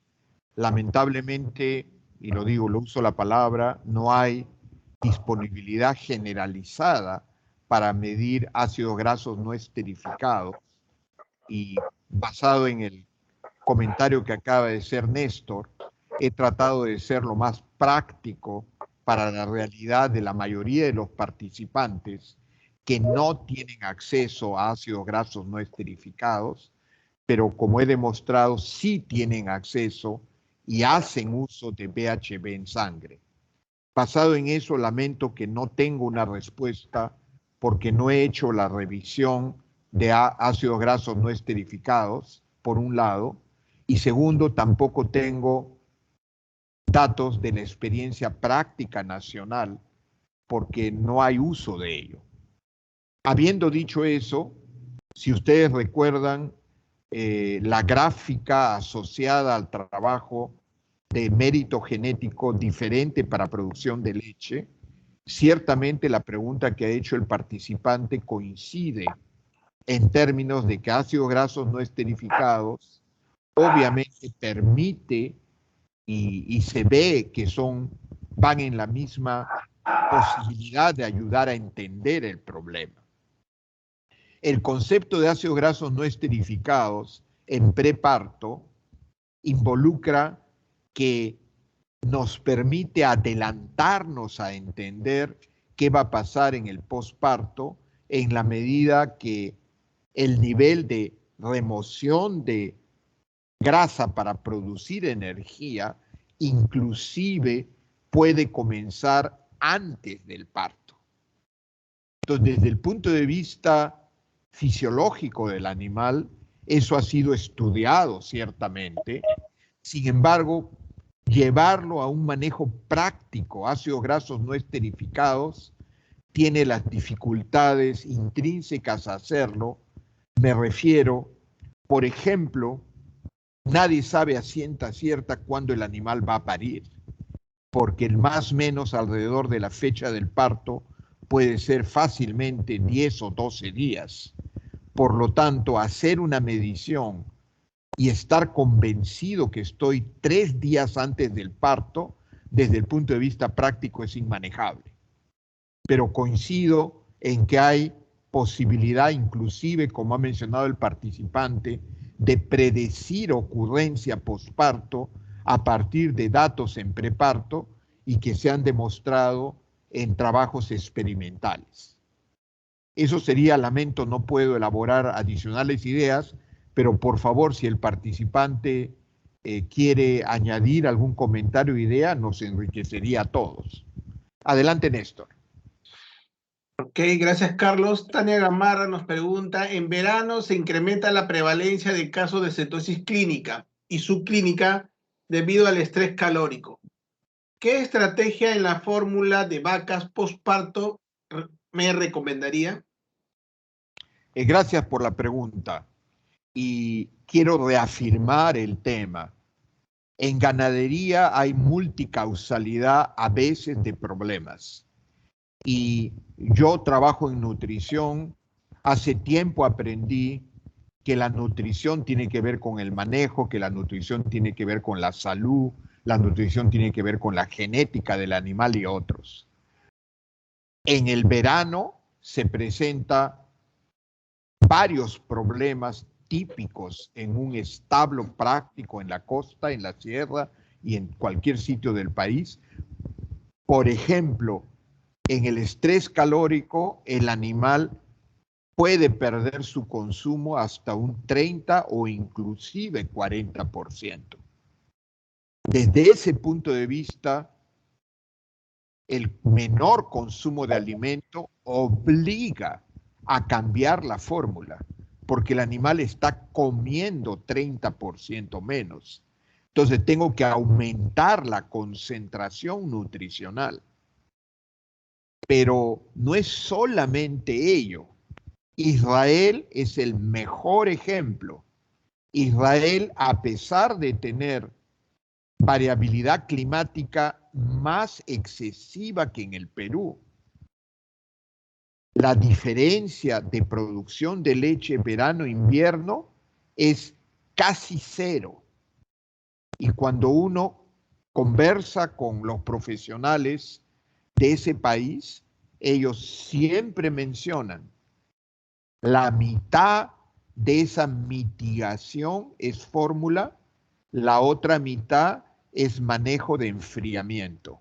Lamentablemente, y lo digo, lo uso la palabra, no hay disponibilidad generalizada para medir ácidos grasos no esterificados, y basado en el comentario que acaba de hacer Néstor, he tratado de ser lo más práctico para la realidad de la mayoría de los participantes que no tienen acceso a ácidos grasos no esterificados, pero como he demostrado, sí tienen acceso y hacen uso de BHB en sangre. Basado en eso, lamento que no tengo una respuesta porque no he hecho la revisión de ácidos grasos no esterificados, por un lado, y segundo, tampoco tengo datos de la experiencia práctica nacional porque no hay uso de ello. Habiendo dicho eso, si ustedes recuerdan la gráfica asociada al trabajo de mérito genético diferente para producción de leche, ciertamente la pregunta que ha hecho el participante coincide en términos de que ácidos grasos no esterificados obviamente permite y se ve que van en la misma posibilidad de ayudar a entender el problema. El concepto de ácidos grasos no esterificados en preparto involucra que nos permite adelantarnos a entender qué va a pasar en el posparto en la medida que el nivel de remoción de grasa para producir energía inclusive puede comenzar antes del parto. Entonces, desde el punto de vista fisiológico del animal, eso ha sido estudiado ciertamente. Sin embargo, llevarlo a un manejo práctico, ácidos grasos no esterificados, tiene las dificultades intrínsecas a hacerlo. Me refiero, por ejemplo, nadie sabe a ciencia cierta cuándo el animal va a parir, porque el más o menos alrededor de la fecha del parto puede ser fácilmente 10 o 12 días. Por lo tanto, hacer una medición y estar convencido que estoy 3 días antes del parto, desde el punto de vista práctico es inmanejable. Pero coincido en que hay posibilidad, inclusive, como ha mencionado el participante, de predecir ocurrencia posparto a partir de datos en preparto y que se han demostrado en trabajos experimentales. Eso sería, lamento, no puedo elaborar adicionales ideas, pero por favor, si el participante quiere añadir algún comentario o idea, nos enriquecería a todos. Adelante, Néstor. Ok, gracias Carlos. Tania Gamarra nos pregunta, en verano se incrementa la prevalencia de casos de cetosis clínica y subclínica debido al estrés calórico. ¿Qué estrategia en la fórmula de vacas postparto me recomendaría? Gracias por la pregunta y quiero reafirmar el tema. En ganadería hay multicausalidad a veces de problemas. Y yo trabajo en nutrición. Hace tiempo aprendí que la nutrición tiene que ver con el manejo, que la nutrición tiene que ver con la salud, la nutrición tiene que ver con la genética del animal y otros. En el verano se presenta varios problemas típicos en un establo práctico en la costa, en la sierra y en cualquier sitio del país. Por ejemplo, en el estrés calórico, el animal puede perder su consumo hasta un 30 o inclusive 40%. Desde ese punto de vista, el menor consumo de alimento obliga a cambiar la fórmula, porque el animal está comiendo 30% menos. Entonces tengo que aumentar la concentración nutricional. Pero no es solamente ello. Israel es el mejor ejemplo. Israel, a pesar de tener variabilidad climática más excesiva que en el Perú, la diferencia de producción de leche verano-invierno es casi cero. Y cuando uno conversa con los profesionales de ese país, ellos siempre mencionan la mitad de esa mitigación es fórmula, la otra mitad es manejo de enfriamiento.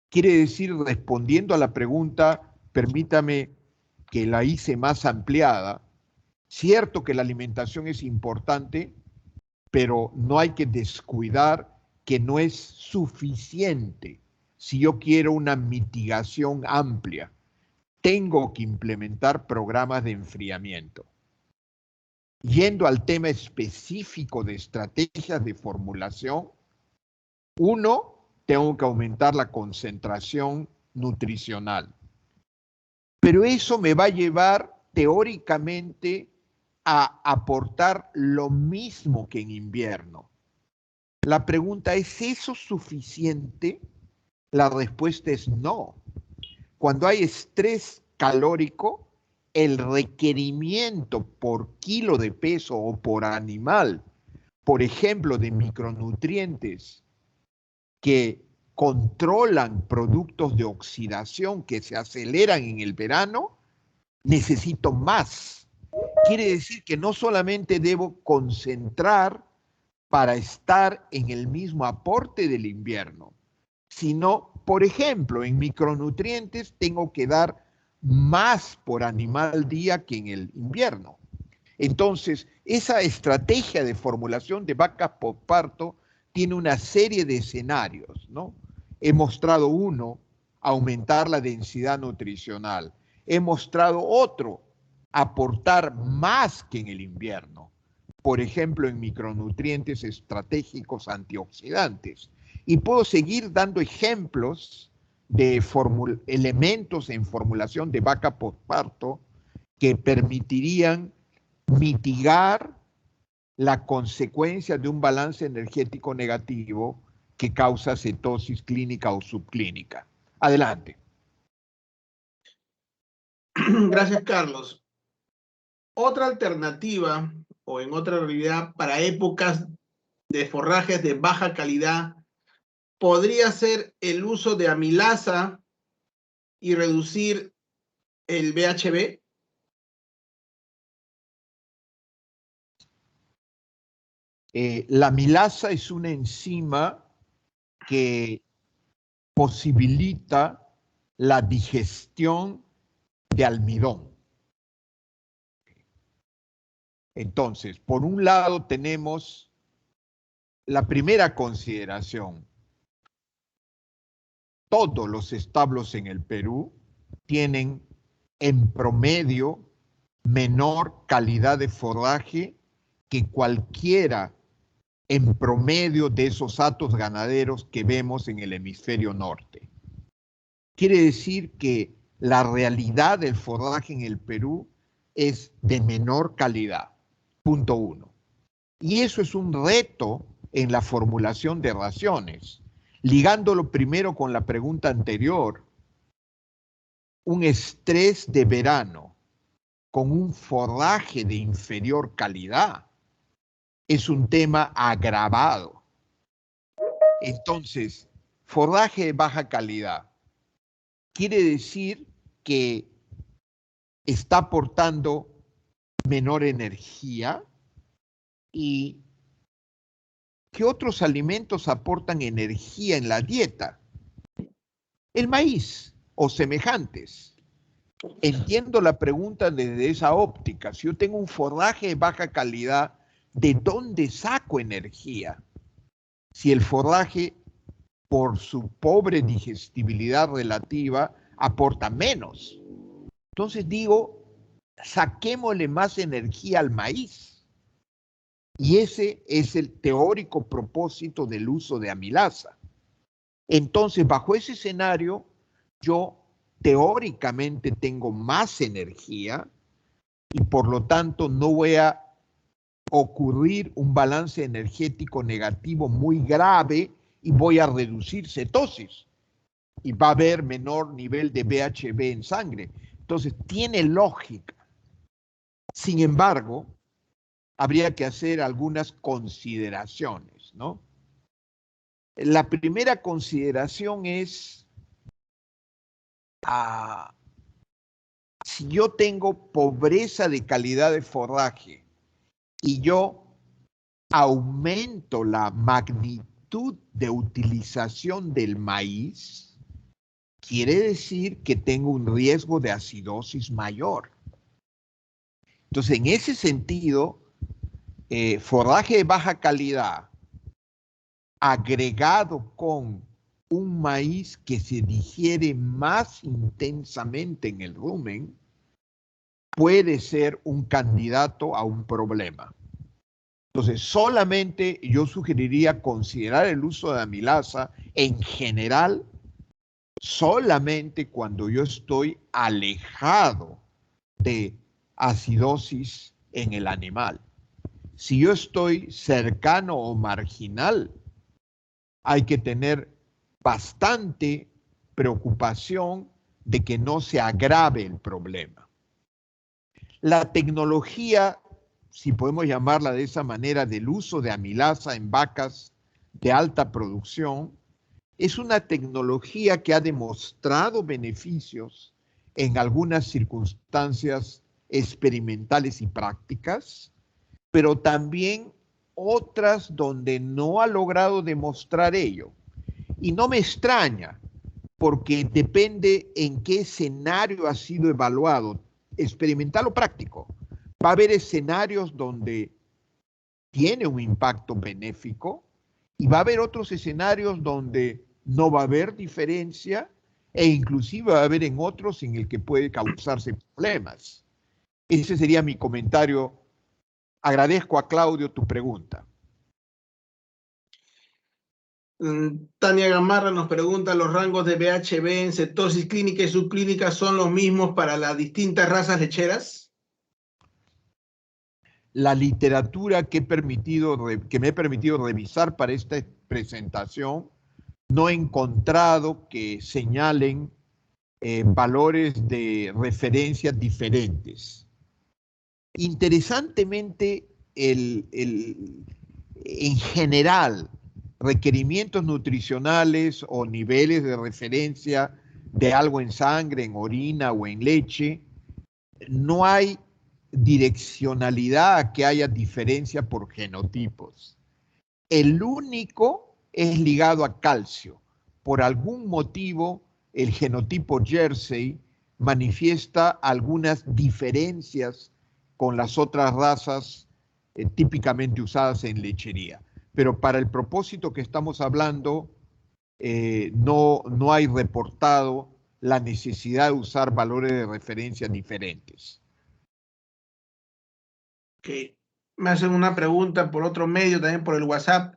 Quiere decir, respondiendo a la pregunta, permítame que la hice más ampliada, cierto que la alimentación es importante, pero no hay que descuidar que no es suficiente si yo quiero una mitigación amplia. Tengo que implementar programas de enfriamiento. Yendo al tema específico de estrategias de formulación, uno, tengo que aumentar la concentración nutricional. Pero eso me va a llevar teóricamente a aportar lo mismo que en invierno. La pregunta es, ¿eso suficiente? La respuesta es no. Cuando hay estrés calórico, el requerimiento por kilo de peso o por animal, por ejemplo, de micronutrientes que controlan productos de oxidación que se aceleran en el verano, necesito más. Quiere decir que no solamente debo concentrar para estar en el mismo aporte del invierno, sino, por ejemplo, en micronutrientes tengo que dar más por animal día que en el invierno. Entonces, esa estrategia de formulación de vacas postparto tiene una serie de escenarios, ¿no? He mostrado uno, aumentar la densidad nutricional. He mostrado otro, aportar más que en el invierno. Por ejemplo, en micronutrientes estratégicos antioxidantes. Y puedo seguir dando ejemplos de elementos en formulación de vaca postparto que permitirían mitigar la consecuencia de un balance energético negativo que causa cetosis clínica o subclínica. Adelante. Gracias, Carlos. Otra alternativa, o en otra realidad, para épocas de forrajes de baja calidad, podría ser el uso de amilasa y reducir el BHB. La amilasa es una enzima que posibilita la digestión de almidón. Entonces, por un lado tenemos la primera consideración. Todos los establos en el Perú tienen en promedio menor calidad de forraje que cualquiera en promedio de esos hatos ganaderos que vemos en el hemisferio norte. Quiere decir que la realidad del forraje en el Perú es de menor calidad. Punto uno. Y eso es un reto en la formulación de raciones. Ligándolo primero con la pregunta anterior, un estrés de verano con un forraje de inferior calidad es un tema agravado. Entonces, forraje de baja calidad quiere decir que está aportando menor energía. ¿Y qué otros alimentos aportan energía en la dieta? El maíz o semejantes. Entiendo la pregunta desde esa óptica. Si yo tengo un forraje de baja calidad, ¿de dónde saco energía? Si el forraje, por su pobre digestibilidad relativa, aporta menos. Entonces digo, saquémosle más energía al maíz. Y ese es el teórico propósito del uso de amilasa. Entonces, bajo ese escenario, yo teóricamente tengo más energía y por lo tanto no voy a ocurrir un balance energético negativo muy grave y voy a reducir cetosis y va a haber menor nivel de BHB en sangre. Entonces, tiene lógica. Sin embargo, habría que hacer algunas consideraciones, ¿no? La primera consideración es, si yo tengo pobreza de calidad de forraje y yo aumento la magnitud de utilización del maíz, quiere decir que tengo un riesgo de acidosis mayor. Entonces, en ese sentido, forraje de baja calidad agregado con un maíz que se digiere más intensamente en el rumen, puede ser un candidato a un problema. Entonces, solamente yo sugeriría considerar el uso de amilasa en general solamente cuando yo estoy alejado de acidosis en el animal. Si yo estoy cercano o marginal, hay que tener bastante preocupación de que no se agrave el problema. La tecnología, si podemos llamarla de esa manera, del uso de amilasa en vacas de alta producción, es una tecnología que ha demostrado beneficios en algunas circunstancias experimentales y prácticas, pero también otras donde no ha logrado demostrar ello. Y no me extraña, porque depende en qué escenario ha sido evaluado, experimental o práctico. Va a haber escenarios donde tiene un impacto benéfico y va a haber otros escenarios donde no va a haber diferencia e inclusive va a haber en otros en el que puede causarse problemas. Ese sería mi comentario. Agradezco a Claudio tu pregunta. Tania Gamarra nos pregunta, ¿los rangos de BHB en cetosis clínica y subclínica son los mismos para las distintas razas lecheras? La literatura que me he permitido revisar para esta presentación, no he encontrado que señalen valores de referencia diferentes. Interesantemente, en general, requerimientos nutricionales o niveles de referencia de algo en sangre, en orina o en leche, no hay direccionalidad a que haya diferencia por genotipos. El único es ligado a calcio. Por algún motivo, el genotipo Jersey manifiesta algunas diferencias con las otras razas típicamente usadas en lechería. Pero para el propósito que estamos hablando, no hay reportado la necesidad de usar valores de referencia diferentes. Que me hacen una pregunta por otro medio, también por el WhatsApp.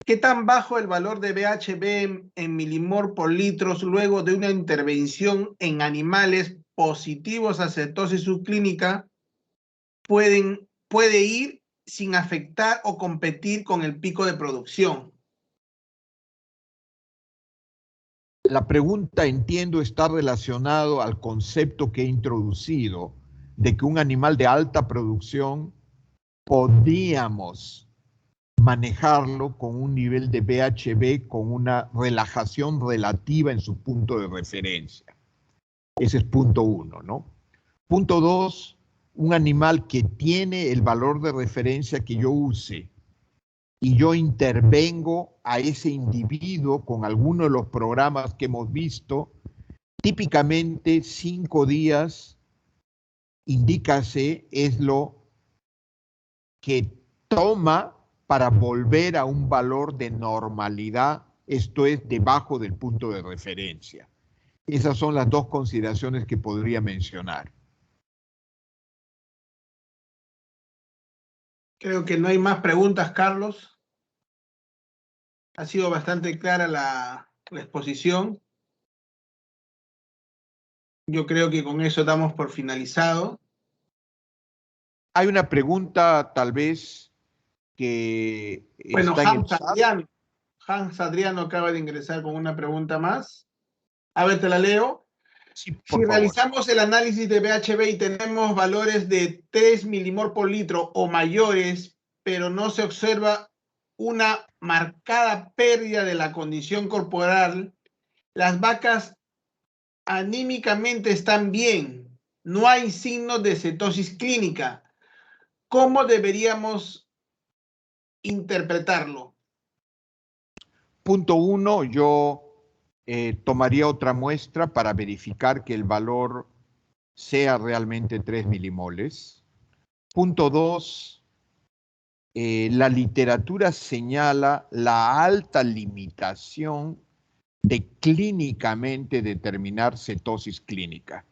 ¿Qué tan bajo el valor de BHB en milimol por litros luego de una intervención en animales positivos a cetosis subclínica puede ir sin afectar o competir con el pico de producción? La pregunta, entiendo, está relacionado al concepto que he introducido de que un animal de alta producción podríamos manejarlo con un nivel de BHB con una relajación relativa en su punto de referencia. Ese es punto uno, ¿no? Punto dos, un animal que tiene el valor de referencia que yo use y yo intervengo a ese individuo con alguno de los programas que hemos visto, típicamente 5 días, indícase, es lo que toma para volver a un valor de normalidad, esto es, debajo del punto de referencia. Esas son las dos consideraciones que podría mencionar. Creo que no hay más preguntas, Carlos. Ha sido bastante clara la exposición. Yo creo que con eso damos por finalizado. Hay una pregunta tal vez que Bueno, está en el chat. Hans Adriano acaba de ingresar con una pregunta más. A ver, te la leo. Sí, Si por favor. realizamos el análisis de BHB y tenemos valores de 3 milimol por litro o mayores, pero no se observa una marcada pérdida de la condición corporal, las vacas anímicamente están bien, no hay signos de cetosis clínica. ¿Cómo deberíamos interpretarlo? Punto uno, yo tomaría otra muestra para verificar que el valor sea realmente 3 milimoles. Punto dos, la literatura señala la alta limitación de clínicamente determinar cetosis clínica.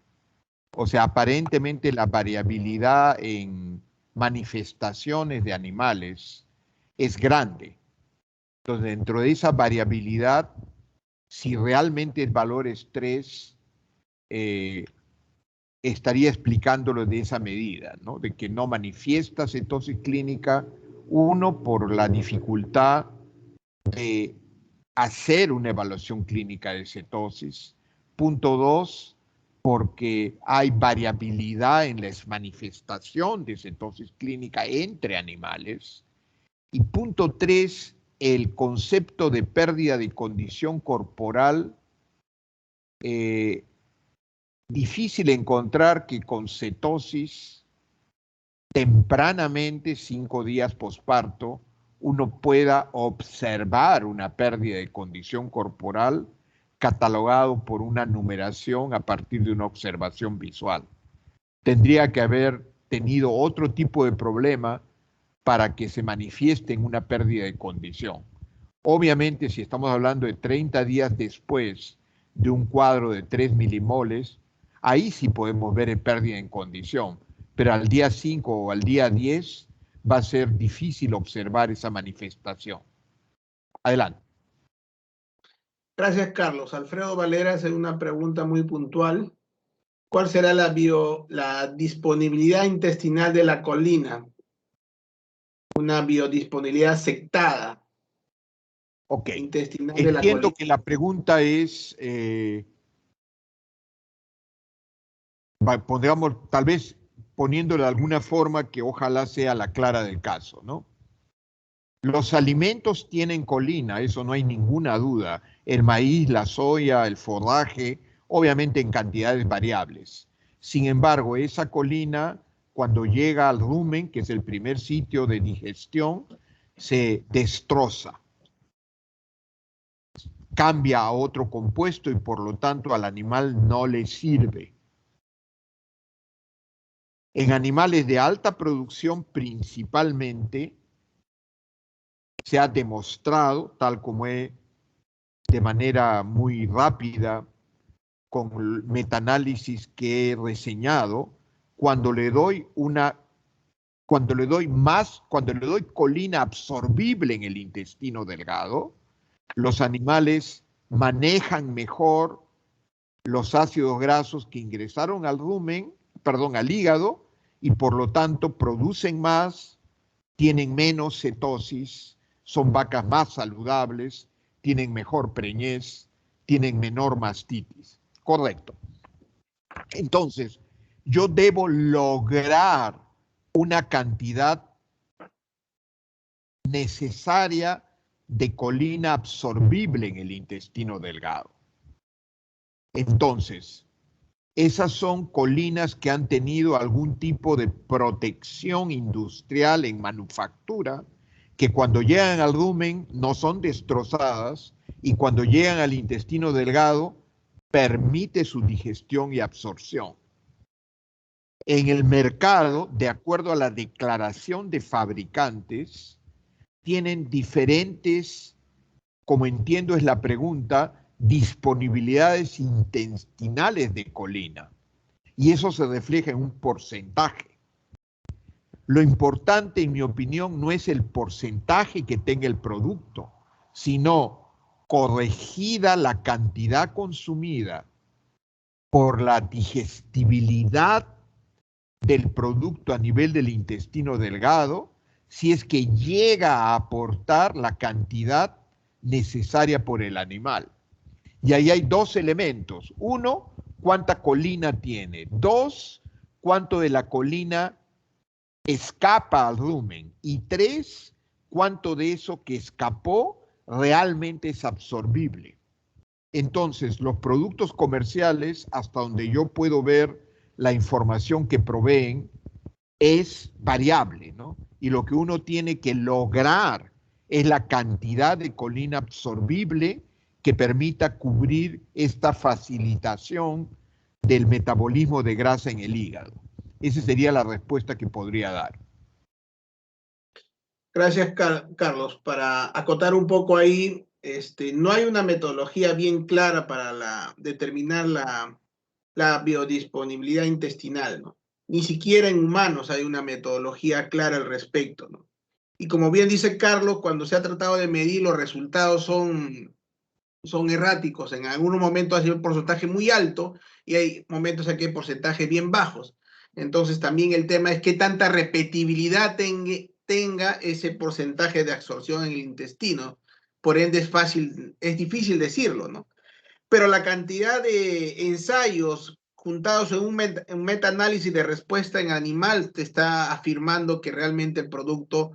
O sea, aparentemente la variabilidad en manifestaciones de animales es grande. Entonces, dentro de esa variabilidad, si realmente el valor es 3, estaría explicándolo de esa medida, ¿no? De que no manifiesta cetosis clínica, uno, por la dificultad de hacer una evaluación clínica de cetosis. Punto dos, porque hay variabilidad en la manifestación de cetosis clínica entre animales. Y punto tres, el concepto de pérdida de condición corporal, difícil encontrar que con cetosis tempranamente, 5 días posparto, uno pueda observar una pérdida de condición corporal catalogado por una numeración a partir de una observación visual. Tendría que haber tenido otro tipo de problema para que se manifieste en una pérdida de condición. Obviamente, si estamos hablando de 30 días después de un cuadro de 3 milimoles, ahí sí podemos ver en pérdida en condición, pero al día 5 o al día 10 va a ser difícil observar esa manifestación. Adelante. Gracias, Carlos. Alfredo Valera hace una pregunta muy puntual. ¿Cuál será la disponibilidad intestinal de la colina? Una biodisponibilidad sectada Ok, intestinal de la entiendo colina. que la pregunta es, pondríamos, tal vez poniéndolo de alguna forma que ojalá sea la clara del caso, ¿no? Los alimentos tienen colina, eso no hay ninguna duda. El maíz, la soya, el forraje, obviamente en cantidades variables. Sin embargo, esa colina, cuando llega al rumen, que es el primer sitio de digestión, se destroza, cambia a otro compuesto y por lo tanto al animal no le sirve. En animales de alta producción principalmente se ha demostrado, tal como de manera muy rápida, con el metaanálisis que he reseñado, cuando le doy cuando le doy colina absorbible en el intestino delgado, los animales manejan mejor los ácidos grasos que ingresaron al al hígado, y por lo tanto producen más, tienen menos cetosis, son vacas más saludables, tienen mejor preñez, tienen menor mastitis. Correcto. Entonces, yo debo lograr una cantidad necesaria de colina absorbible en el intestino delgado. Entonces, esas son colinas que han tenido algún tipo de protección industrial en manufactura, que cuando llegan al rumen no son destrozadas y cuando llegan al intestino delgado permite su digestión y absorción. En el mercado, de acuerdo a la declaración de fabricantes, tienen diferentes, como entiendo es la pregunta, disponibilidades intestinales de colina. Y eso se refleja en un porcentaje. Lo importante, en mi opinión, no es el porcentaje que tenga el producto, sino corregida la cantidad consumida por la digestibilidad del producto a nivel del intestino delgado, si es que llega a aportar la cantidad necesaria por el animal. Y ahí hay dos elementos. Uno, cuánta colina tiene. Dos, cuánto de la colina escapa al rumen. Y tres, cuánto de eso que escapó realmente es absorbible. Entonces, los productos comerciales, hasta donde yo puedo ver la información que proveen, es variable, ¿no? Y lo que uno tiene que lograr es la cantidad de colina absorbible que permita cubrir esta facilitación del metabolismo de grasa en el hígado. Esa sería la respuesta que podría dar. Gracias, Carlos. Para acotar un poco ahí, no hay una metodología bien clara para determinar la biodisponibilidad intestinal, ¿no? Ni siquiera en humanos hay una metodología clara al respecto, ¿no? Y como bien dice Carlos, cuando se ha tratado de medir, los resultados son erráticos. En algunos momentos hay un porcentaje muy alto y hay momentos aquí hay porcentajes bien bajos. Entonces también el tema es qué tanta repetibilidad tenga ese porcentaje de absorción en el intestino. Por ende es difícil decirlo, ¿no? Pero la cantidad de ensayos juntados en un metaanálisis de respuesta en animal te está afirmando que realmente el producto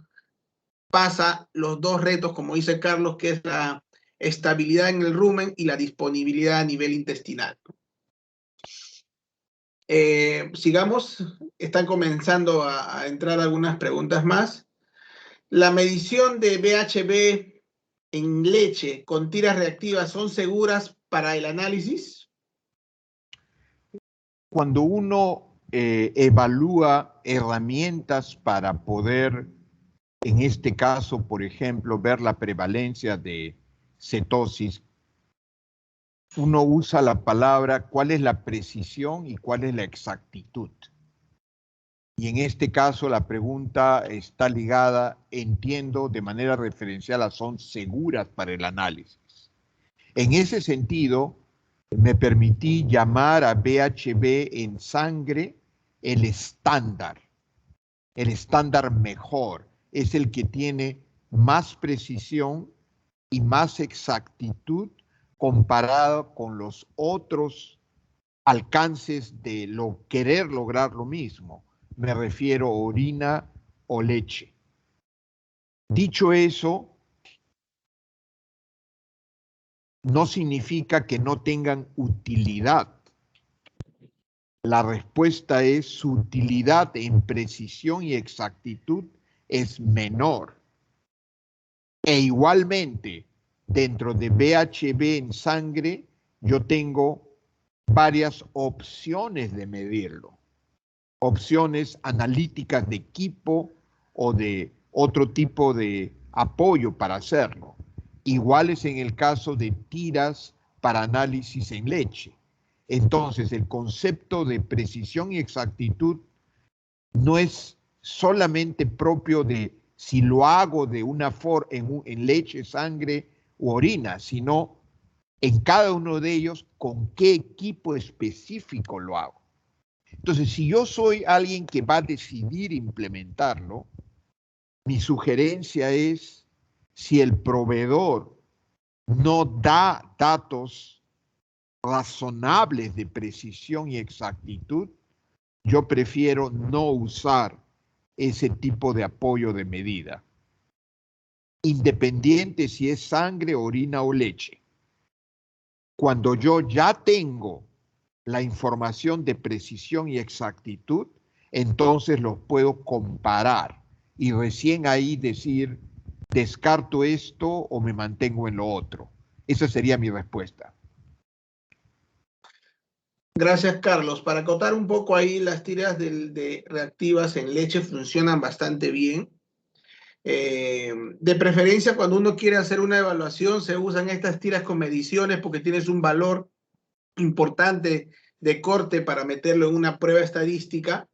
pasa los dos retos, como dice Carlos, que es la estabilidad en el rumen y la disponibilidad a nivel intestinal. Sigamos, están comenzando a entrar algunas preguntas más. ¿La medición de BHB en leche con tiras reactivas son seguras para el análisis? Cuando uno evalúa herramientas para poder, en este caso, por ejemplo, ver la prevalencia de cetosis, uno usa la palabra cuál es la precisión y cuál es la exactitud. Y en este caso la pregunta está ligada, entiendo, de manera referencial a son seguras para el análisis. En ese sentido, me permití llamar a BHB en sangre el estándar mejor, es el que tiene más precisión y más exactitud comparado con los otros alcances de querer lograr lo mismo. Me refiero a orina o leche. Dicho eso, no significa que no tengan utilidad. La respuesta es su utilidad en precisión y exactitud es menor. E igualmente, dentro de BHB en sangre, yo tengo varias opciones de medirlo. Opciones analíticas de equipo o de otro tipo de apoyo para hacerlo. Iguales en el caso de tiras para análisis en leche. Entonces, el concepto de precisión y exactitud no es solamente propio de si lo hago de una forma en leche, sangre u orina, sino en cada uno de ellos con qué equipo específico lo hago. Entonces, si yo soy alguien que va a decidir implementarlo, mi sugerencia es, si el proveedor no da datos razonables de precisión y exactitud, yo prefiero no usar ese tipo de apoyo de medida, independiente si es sangre, orina o leche. Cuando yo ya tengo la información de precisión y exactitud, entonces los puedo comparar y recién ahí decir, descarto esto o me mantengo en lo otro. Esa sería mi respuesta. Gracias, Carlos. Para acotar un poco ahí, las tiras de reactivas en leche funcionan bastante bien. De preferencia, cuando uno quiere hacer una evaluación, se usan estas tiras con mediciones porque tienes un valor importante de corte para meterlo en una prueba estadística.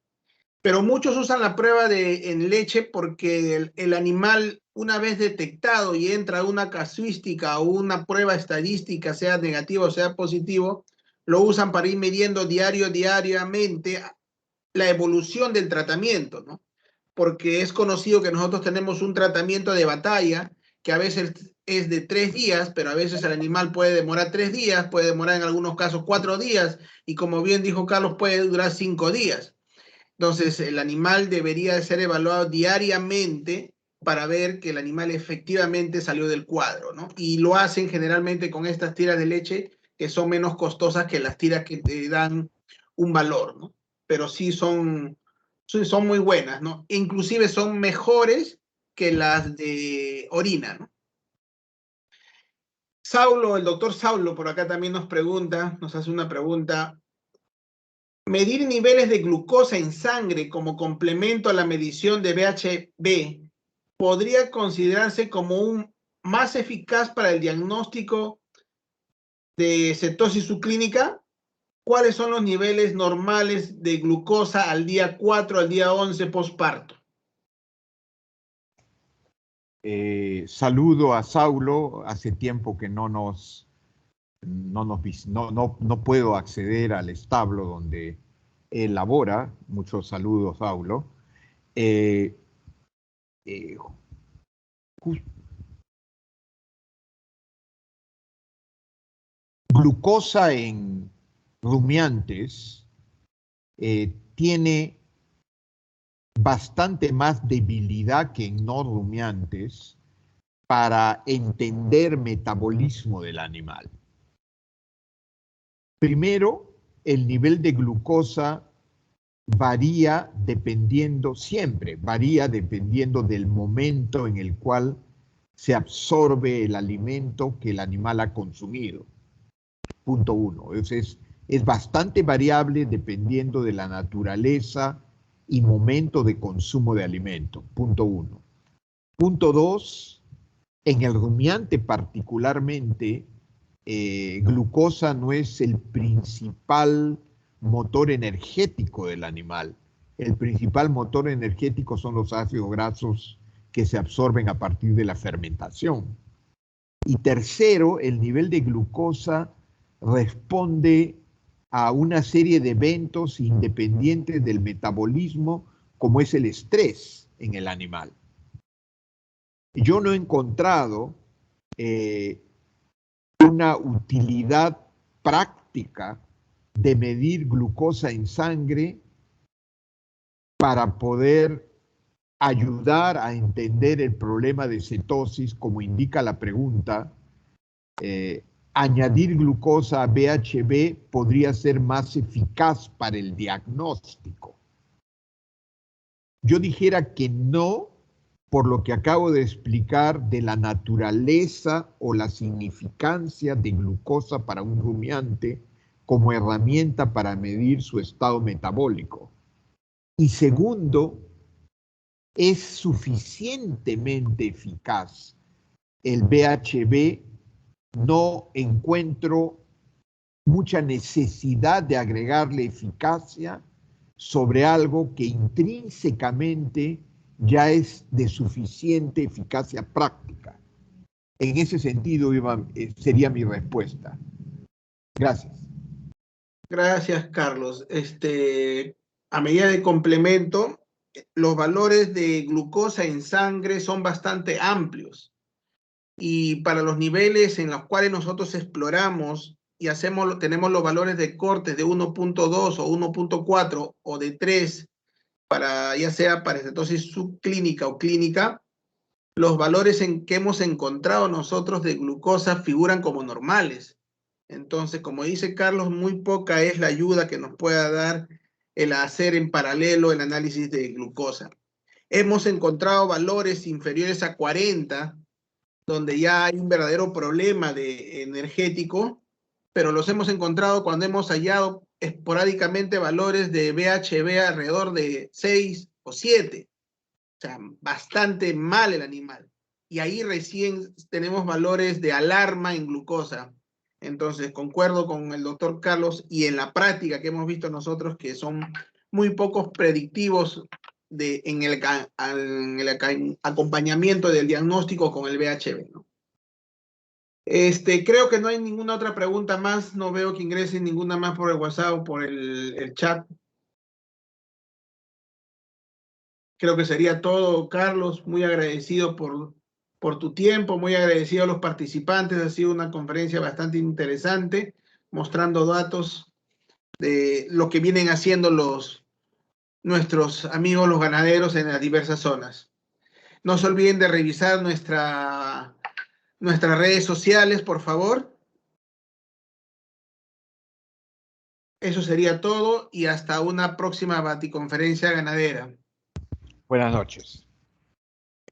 Pero muchos usan la prueba en leche porque el animal, una vez detectado y entra a una casuística o una prueba estadística, sea negativo o sea positivo, lo usan para ir midiendo diariamente la evolución del tratamiento, ¿no? Porque es conocido que nosotros tenemos un tratamiento de batalla que a veces es de 3 días, pero a veces el animal puede demorar 3 días, puede demorar en algunos casos 4 días, y como bien dijo Carlos, puede durar 5 días. Entonces, el animal debería de ser evaluado diariamente para ver que el animal efectivamente salió del cuadro, ¿no? Y lo hacen generalmente con estas tiras de leche que son menos costosas que las tiras que te dan un valor, ¿no? Pero sí son muy buenas, ¿no? Inclusive son mejores que las de orina, ¿no? Saulo, el doctor Saulo por acá también nos hace una pregunta. Medir niveles de glucosa en sangre como complemento a la medición de BHB podría considerarse como más eficaz para el diagnóstico de cetosis subclínica. ¿Cuáles son los niveles normales de glucosa al día 4, al día 11 postparto? Saludo a Saulo, hace tiempo que no puedo acceder al establo donde él labora. Muchos saludos, Saulo. Glucosa en rumiantes tiene bastante más debilidad que en no rumiantes para entender metabolismo del animal. Primero, el nivel de glucosa siempre varía dependiendo del momento en el cual se absorbe el alimento que el animal ha consumido. Punto uno. Es bastante variable dependiendo de la naturaleza y momento de consumo de alimento. Punto uno. Punto dos, en el rumiante particularmente, glucosa no es el principal motor energético del animal. El principal motor energético son los ácidos grasos que se absorben a partir de la fermentación. Y tercero, el nivel de glucosa responde a una serie de eventos independientes del metabolismo, como es el estrés en el animal. Yo no he encontrado una utilidad práctica de medir glucosa en sangre para poder ayudar a entender el problema de cetosis, como indica la pregunta. Añadir glucosa a BHB podría ser más eficaz para el diagnóstico. Yo dijera que no, por lo que acabo de explicar de la naturaleza o la significancia de glucosa para un rumiante como herramienta para medir su estado metabólico. Y segundo, es suficientemente eficaz el BHB. No encuentro mucha necesidad de agregarle eficacia sobre algo que intrínsecamente ya es de suficiente eficacia práctica. En ese sentido sería mi respuesta. Gracias. Gracias, Carlos. A medida de complemento, los valores de glucosa en sangre son bastante amplios. Y para los niveles en los cuales nosotros exploramos y tenemos los valores de cortes de 1.2 o 1.4 o de 3, ya sea para cetosis subclínica o clínica, los valores que hemos encontrado nosotros de glucosa figuran como normales. Entonces, como dice Carlos, muy poca es la ayuda que nos pueda dar el hacer en paralelo el análisis de glucosa. Hemos encontrado valores inferiores a 40, donde ya hay un verdadero problema energético, pero los hemos encontrado cuando hemos hallado esporádicamente valores de BHB alrededor de 6 o 7. O sea, bastante mal el animal. Y ahí recién tenemos valores de alarma en glucosa. Entonces, concuerdo con el doctor Carlos y en la práctica que hemos visto nosotros que son muy pocos predictivos en el acompañamiento del diagnóstico con el BHB, ¿no? Creo que no hay ninguna otra pregunta más. No veo que ingrese ninguna más por el WhatsApp o por el chat. Creo que sería todo, Carlos. Muy agradecido por tu tiempo, muy agradecido a los participantes. Ha sido una conferencia bastante interesante, mostrando datos de lo que vienen haciendo nuestros amigos los ganaderos en las diversas zonas. No se olviden de revisar nuestras redes sociales, por favor. Eso sería todo y hasta una próxima Baticonferencia ganadera. Buenas noches.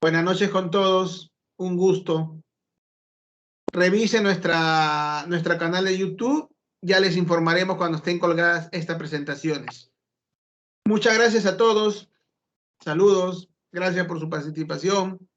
Buenas noches con todos. Un gusto. Revisen nuestra canal de YouTube. Ya les informaremos cuando estén colgadas estas presentaciones. Muchas gracias a todos. Saludos. Gracias por su participación.